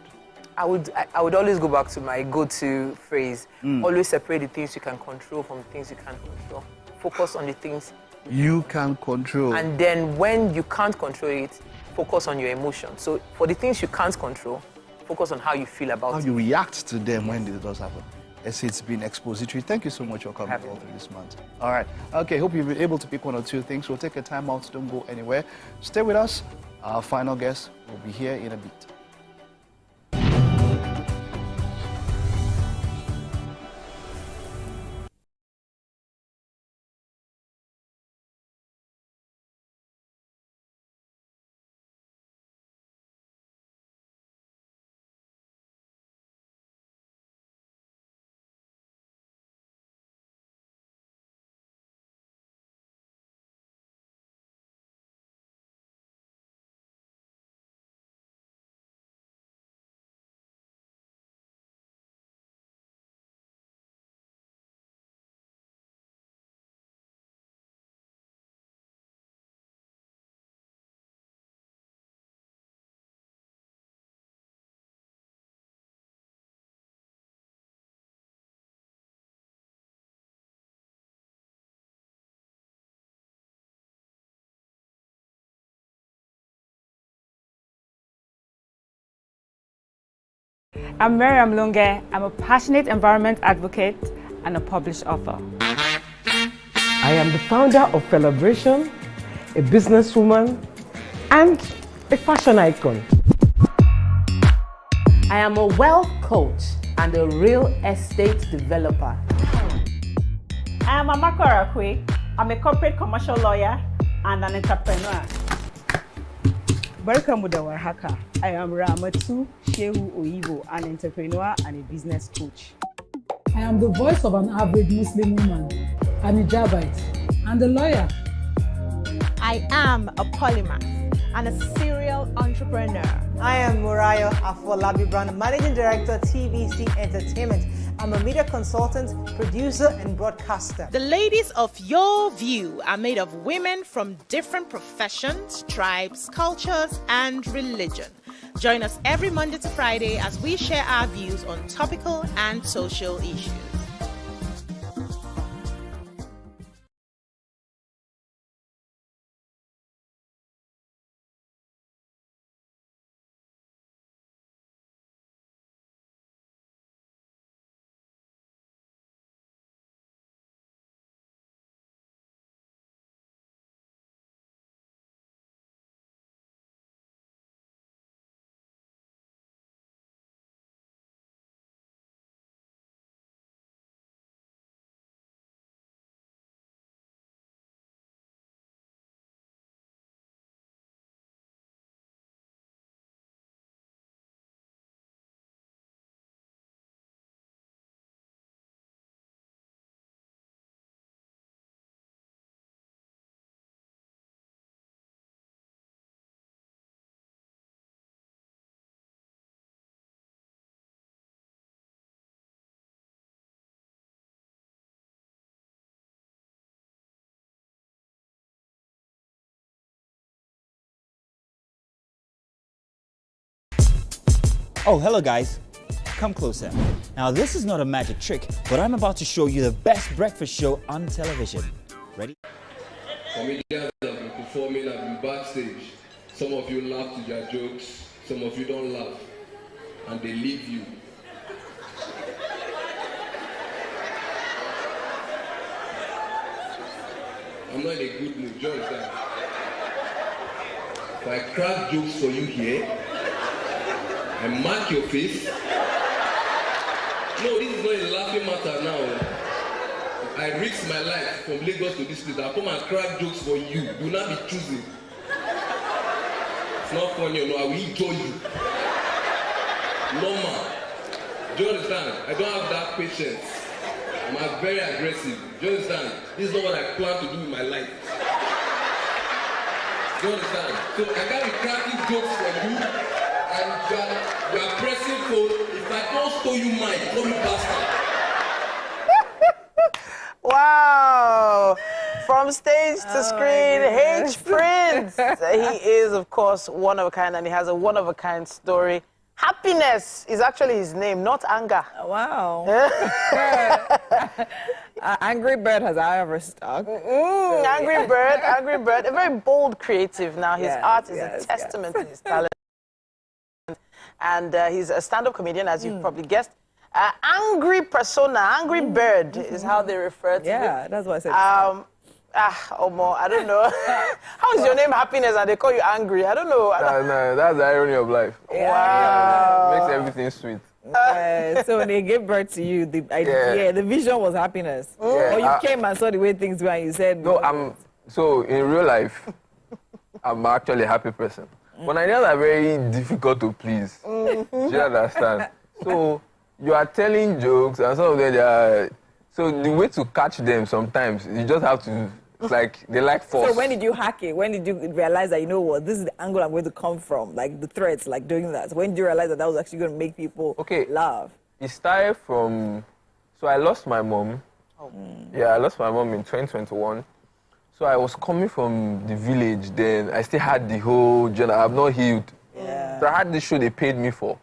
S7: I would always go back to my go-to phrase. Always separate the things you can control from the things you can't control. Focus on the things
S1: you can control.
S7: And then when you can't control it, focus on your emotions. So for the things you can't control, focus on how you feel about it.
S1: How you react to them when it does happen. It's been expository. Thank you so much for coming all through this month. All right. Okay, hope you've been able to pick one or two things. We'll take a time out. Don't go anywhere. Stay with us. Our final guest will be here in a bit.
S9: I'm Miriam Lunge. I'm a passionate environment advocate and a published author.
S10: I am the founder of Celebration, a businesswoman, and a fashion icon.
S16: I am a wealth coach and a real estate developer.
S9: I am Amako Arakwe. I'm a corporate commercial lawyer and an entrepreneur.
S17: Barkamu da warhaka. I am Ramatu Shehu Oyibo, an entrepreneur and a business coach.
S18: I am the voice of an average Muslim woman, an hijabite, and a lawyer.
S11: I am a polymath and a serial entrepreneur. I am Murayo Afolabi Brown, Managing Director, TVC Entertainment. I'm a media consultant, producer, and broadcaster.
S26: The ladies of Your View are made of women from different professions, tribes, cultures, and religion. Join us every Monday to Friday as we share our views on topical and social issues.
S20: Oh, hello guys. Come closer. Now this is not a magic trick, but I'm about to show you the best breakfast show on television. Ready?
S5: Comedians have been performing, have been backstage. Some of you laugh to their jokes, some of you don't laugh, and they leave you. I'm not in a good mood, George. If I crack jokes for you here, I mark your face. No, this is not a laughing matter now. I risk my life from Lagos to this place. I'll come and crack jokes for you. You will not be choosing. It's not funny, you know. I will enjoy you. Normal. Do you understand? I don't have that patience. I'm very aggressive. Do you understand? This is not what I plan to do in my life. Do you understand? So I can't be cracking jokes for you, and you are pressing phone. If I don't steal you mine, call me bastard.
S2: Wow! From stage to screen, H Prince. He is, of course, one of a kind, and he has a one of a kind story. Happiness is actually his name, not anger.
S3: Wow. Angry Bird has I ever stuck.
S2: Angry Bird. A very bold creative now. His art is a testament to his talent. And he's a stand-up comedian, as you've probably guessed. Angry persona, Angry Bird is how they refer to him.
S3: Yeah, that's what I said.
S2: Omo, I don't know. How is your name Happiness and they call you Angry? I don't know.
S8: No, that's the irony of life.
S2: Wow.
S8: It makes everything sweet.
S3: So when they gave birth to you, the idea, the vision was happiness. Or you came and saw the way things were and you said...
S8: No, so in real life, I'm actually a happy person. But Nigerians are very difficult to please. Do you understand? So you are telling jokes and some of them, they are... So the way to catch them sometimes, you just have to, it's like, they like force.
S3: So when did you hack it? When did you realize that, you know what, this is the angle I'm going to come from? Like the threats, like doing that. So when did you realize that that was actually going to make people laugh?
S8: It started from, so I lost my mom. Yeah, I lost my mom in 2021. So I was coming from the village then. I still had the whole journey. I've not healed.
S3: Yeah.
S8: So I had this show they paid me for.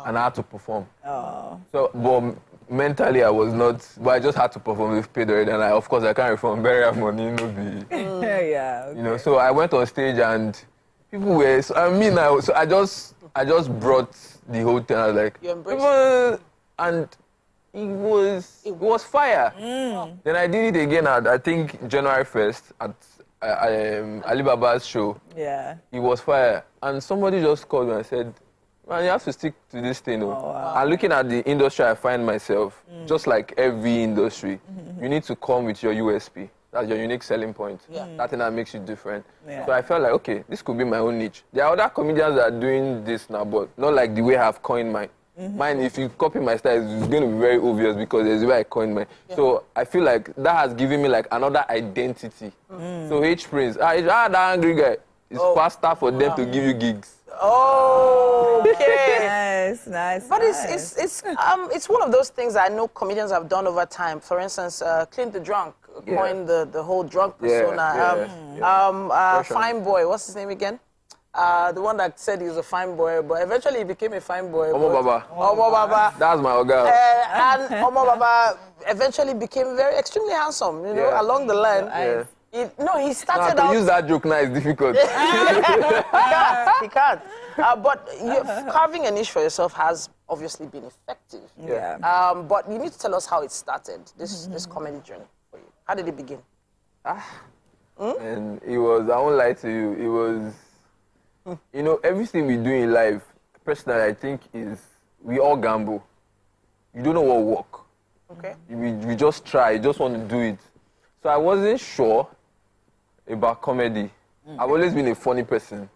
S8: And I had to perform.
S3: Oh.
S8: So, but mentally I was not, but I just had to perform with paid already. And of course I can't reform burial money,
S3: Yeah. Okay.
S8: You know, so I went on stage and people were, so I just brought the whole thing. I was like,
S2: you embraced
S8: and it was fire. Then I did it again at, I think, January 1st at Alibaba's show.
S3: Yeah.
S8: It was fire. And somebody just called me and said, man, you have to stick to this thing. And looking at the industry I find myself, just like every industry, you need to come with your USP. That's your unique selling point. That thing that makes you different. So I felt like, okay, this could be my own niche. There are other comedians that are doing this now, but not like the way I've coined mine. Mine, if you copy my style, it's going to be very obvious because there's the way I coined mine. So I feel like that has given me like another identity. So H Prince, that angry guy, it's faster for them to give you gigs.
S2: Okay.
S3: Nice.
S2: But it's one of those things I know comedians have done over time. For instance, Clint the Drunk coined the whole drunk persona. Fine Boy, what's his name again? The one that said he was a fine boy, but eventually he became a fine boy.
S8: Omo
S2: Baba.
S8: That's my oga.
S2: And Omo Baba eventually became very extremely handsome, you know, along the line. He started
S8: to
S2: out...
S8: use that joke now is difficult.
S2: He can't. But carving a niche for yourself has obviously been effective. But you need to tell us how it started, this comedy journey for you. How did it begin?
S8: And it was, I won't lie to you, it was, you know, everything we do in life, personally, I think is, we all gamble. You don't know what will work.
S2: Okay.
S8: We just try, you just want to do it. So I wasn't sure about comedy. I've always been a funny person,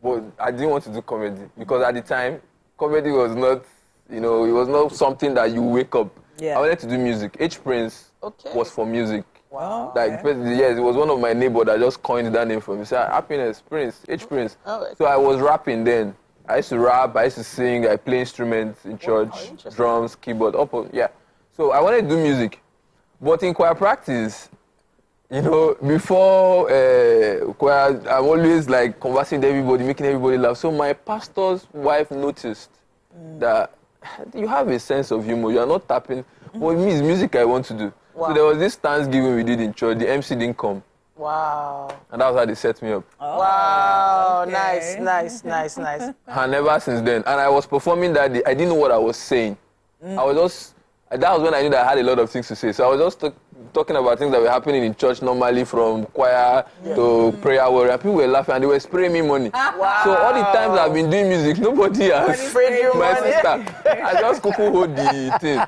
S8: but I didn't want to do comedy because at the time, comedy was not, you know, it was not something that you wake up. I wanted to do music. H Prince was for music.
S2: Wow.
S8: Like, yes, it was one of my neighbors that just coined that name for me. He said, Happiness, Prince, H Prince. So I was rapping then. I used to rap, I used to sing, I play instruments in church, drums, keyboard, So I wanted to do music. But in choir practice, you know, before choir, I'm always like conversing with everybody, making everybody laugh. So my pastor's wife noticed that you have a sense of humor. You are not tapping. Well, me, it's music I want to do.
S2: Wow.
S8: So there was this Thanksgiving we did in church. The MC didn't come.
S2: Wow.
S8: And that was how they set me up.
S2: Oh, wow.
S3: okay.
S2: Nice.
S8: And ever since then. And I was performing that day. I didn't know what I was saying. I was just... That was when I knew that I had a lot of things to say. So I was just talking about things that were happening in church normally, from choir to prayer warrior. People were laughing and they were spraying me money.
S2: Wow.
S8: So all the times I've been doing music, nobody has
S2: sprayed you
S8: my
S2: money.
S8: sister. I just cuckoo hold the thing.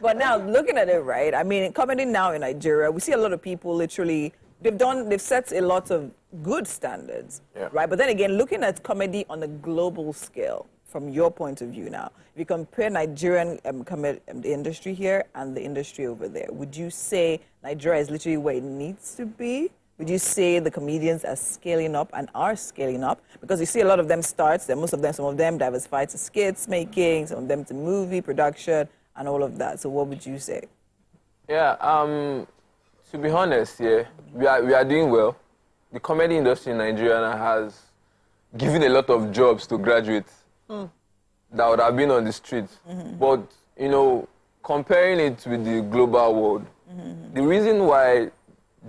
S3: But now, looking at it, right? I mean, comedy now in Nigeria, we see a lot of people literally, they've set a lot of good standards, right? But then again, looking at comedy on a global scale, from your point of view now, if you compare Nigerian the industry here and the industry over there, would you say Nigeria is literally where it needs to be? Would you say the comedians are scaling up and are scaling up? Because you see a lot of them starts, some of them diversify to skits making, some of them to movie production and all of that. So what would you say?
S8: Yeah, to be honest, we are doing well. The comedy industry in Nigeria has given a lot of jobs to graduates that would have been on the streets. But, you know, comparing it with the global world, the reason why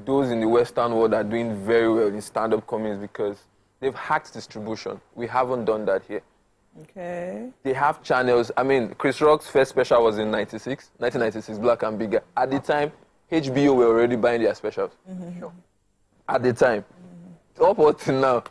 S8: those in the Western world are doing very well in stand-up comedy is because they've hacked distribution. We haven't done that here.
S3: Okay.
S8: They have channels. I mean, Chris Rock's first special was in 1996, Black and Bigger. At the time, HBO were already buying their specials. At the time. Up until now,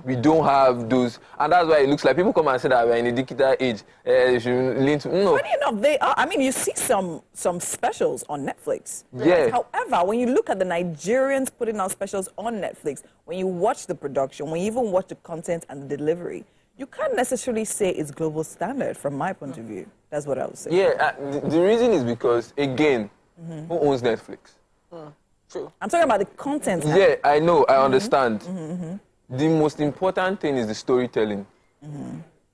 S8: we don't have those. And that's why it looks like people come and say that we're in a digital age. No.
S3: Funny enough, they are. I mean, you see some specials on Netflix.
S8: Yeah.
S3: However, when you look at the Nigerians putting out specials on Netflix, when you watch the production, when you even watch the content and the delivery, you can't necessarily say it's global standard from my point of view. That's what I would say.
S8: Yeah, the reason is because, again, who owns Netflix?
S2: True.
S3: I'm talking about the content.
S8: Yeah, I know, I understand. The most important thing is the storytelling.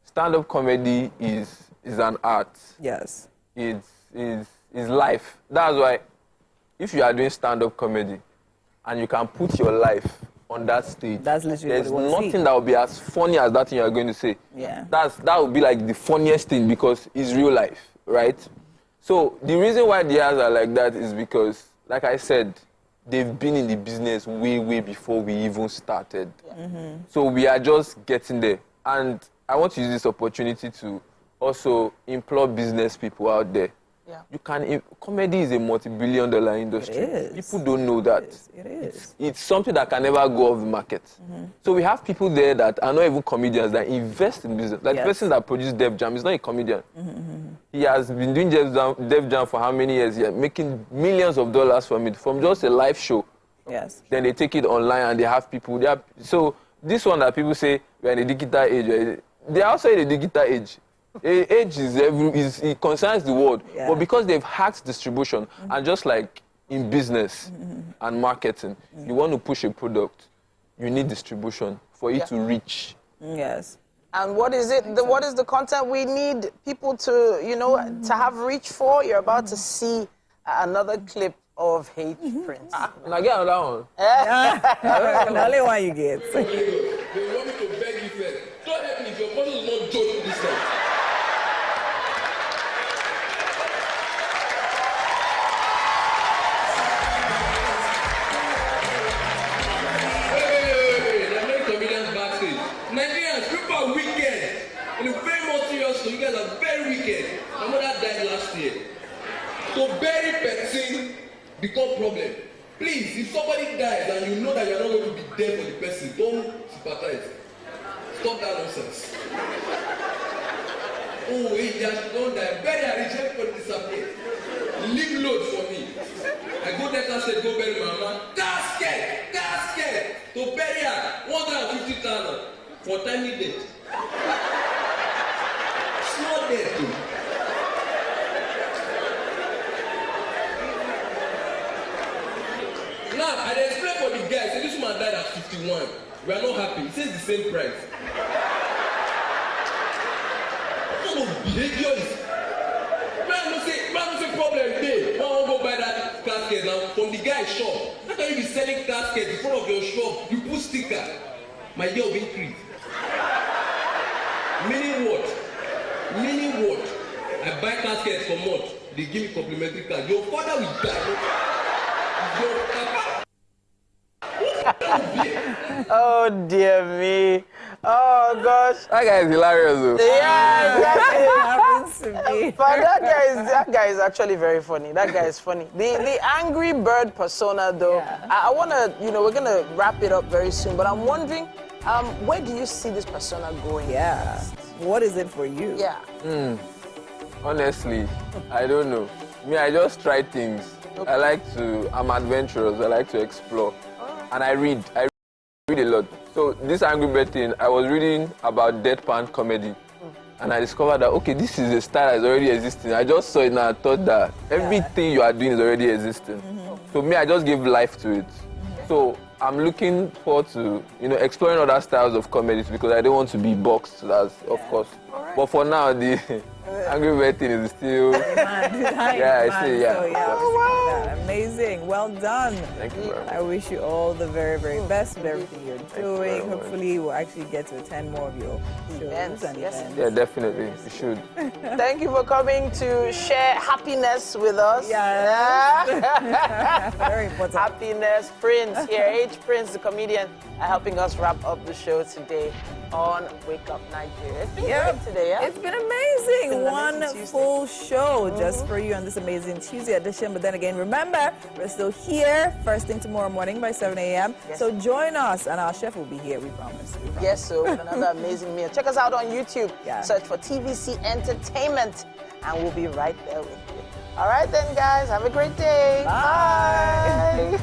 S8: Stand-up comedy is an art.
S3: Yes.
S8: It's life. That's why if you are doing stand-up comedy and you can put your life on that stage,
S3: that's literally
S8: there's nothing that will be as funny as that thing you're going to say.
S3: Yeah.
S8: That would be like the funniest thing because it's real life, right? So the reason why the others are like that is because, like I said, they've been in the business way before we even started. So we are just getting there. And I want to use this opportunity to also implore business people out there. Comedy is a multi-billion-dollar industry.
S3: It is.
S8: People don't know that.
S3: It is.
S8: It's something that can never go off the market. So we have people there that are not even comedians that invest in business. Like the person that produced Def Jam is not a comedian. He has been doing Def Jam for how many years? Making millions of dollars from it, from just a live show.
S3: Yes.
S8: Then they take it online and they have people. So this one that people say we're in a digital age, they are also in a digital age. Age it concerns the world, but because they've hacked distribution, and just like in business and marketing, you want to push a product, you need distribution for it to reach.
S3: Yes.
S2: And what is it? What is the content we need people to, to have reach for? You're about to see another clip of Hate Prince.
S8: Now get another one.
S3: The only one you get.
S5: They want me to beg you first. Don't help me if your bottle is not joking this time. Nigerians, people are wicked. In a very more serious note, you guys are very wicked. My mother died last year. So bury person become problem. Please, if somebody dies and you know that you're not going to be there for the person, don't sympathize. Stop that nonsense. Oh, wait, don't die. Bury a rich, everybody disappear. Leave load for me. I go there and say, go bury my mama. Casket. To bury her, 150,000 for timely death. Small death too. Now, I explain for the guy, say this man died at 51. We are not happy. He says the same price. What kind of behavior is? Man no say problem dey. Man won't go buy that casket now from the guy's shop. How can you be selling casket in front of your shop? You put sticker. My year will increase. Meaning what? Meaning what? I buy caskets for months. They give me complimentary card. Your father will die. Your papa.
S2: Oh dear me. Oh gosh.
S8: That guy is hilarious though.
S2: Yeah, exactly.
S3: Happens to be.
S2: But that guy is actually very funny. That guy is funny. The angry bird persona though, I wanna, we're gonna wrap it up very soon, but I'm wondering, where do you see this persona going?
S3: Yeah. What is it for you?
S2: Yeah.
S8: Honestly, I don't know. I just try things.
S2: Okay.
S8: I'm adventurous. I like to explore. And I read a lot. So this Angry Bird thing, I was reading about deadpan comedy. And I discovered that, okay, this is a style that's already existing. I just saw it and I thought that everything you are doing is already existing. So I just give life to it. So I'm looking forward to, exploring other styles of comedy because I don't want to be boxed, of course. Right. But for now, the Angry Bird thing is still...
S3: So,
S2: Oh, wow.
S3: Amazing. Well done.
S8: Thank you very much.
S3: I wish you all the very, very best with everything you're doing. Hopefully, we'll actually get to attend more of your shows and events.
S8: Yeah, definitely. You should.
S2: Thank you for coming to share happiness with us.
S3: Yeah. Very important.
S2: Happiness. Prince here, H. Prince, the comedian, helping us wrap up the show today on Wake Up Nigeria. It's been great today, yeah?
S3: It's been amazing. One full show
S2: Mm-hmm.
S3: just for you on this amazing Tuesday edition. But then again, remember, we're still here first thing tomorrow morning by 7 a.m.
S2: Yes.
S3: So join us, and our chef will be here, we promise.
S2: Yes, so with another amazing meal. Check us out on YouTube. Search for TVC Entertainment, and we'll be right there with you. All right then, guys. Have a great day.
S3: Bye.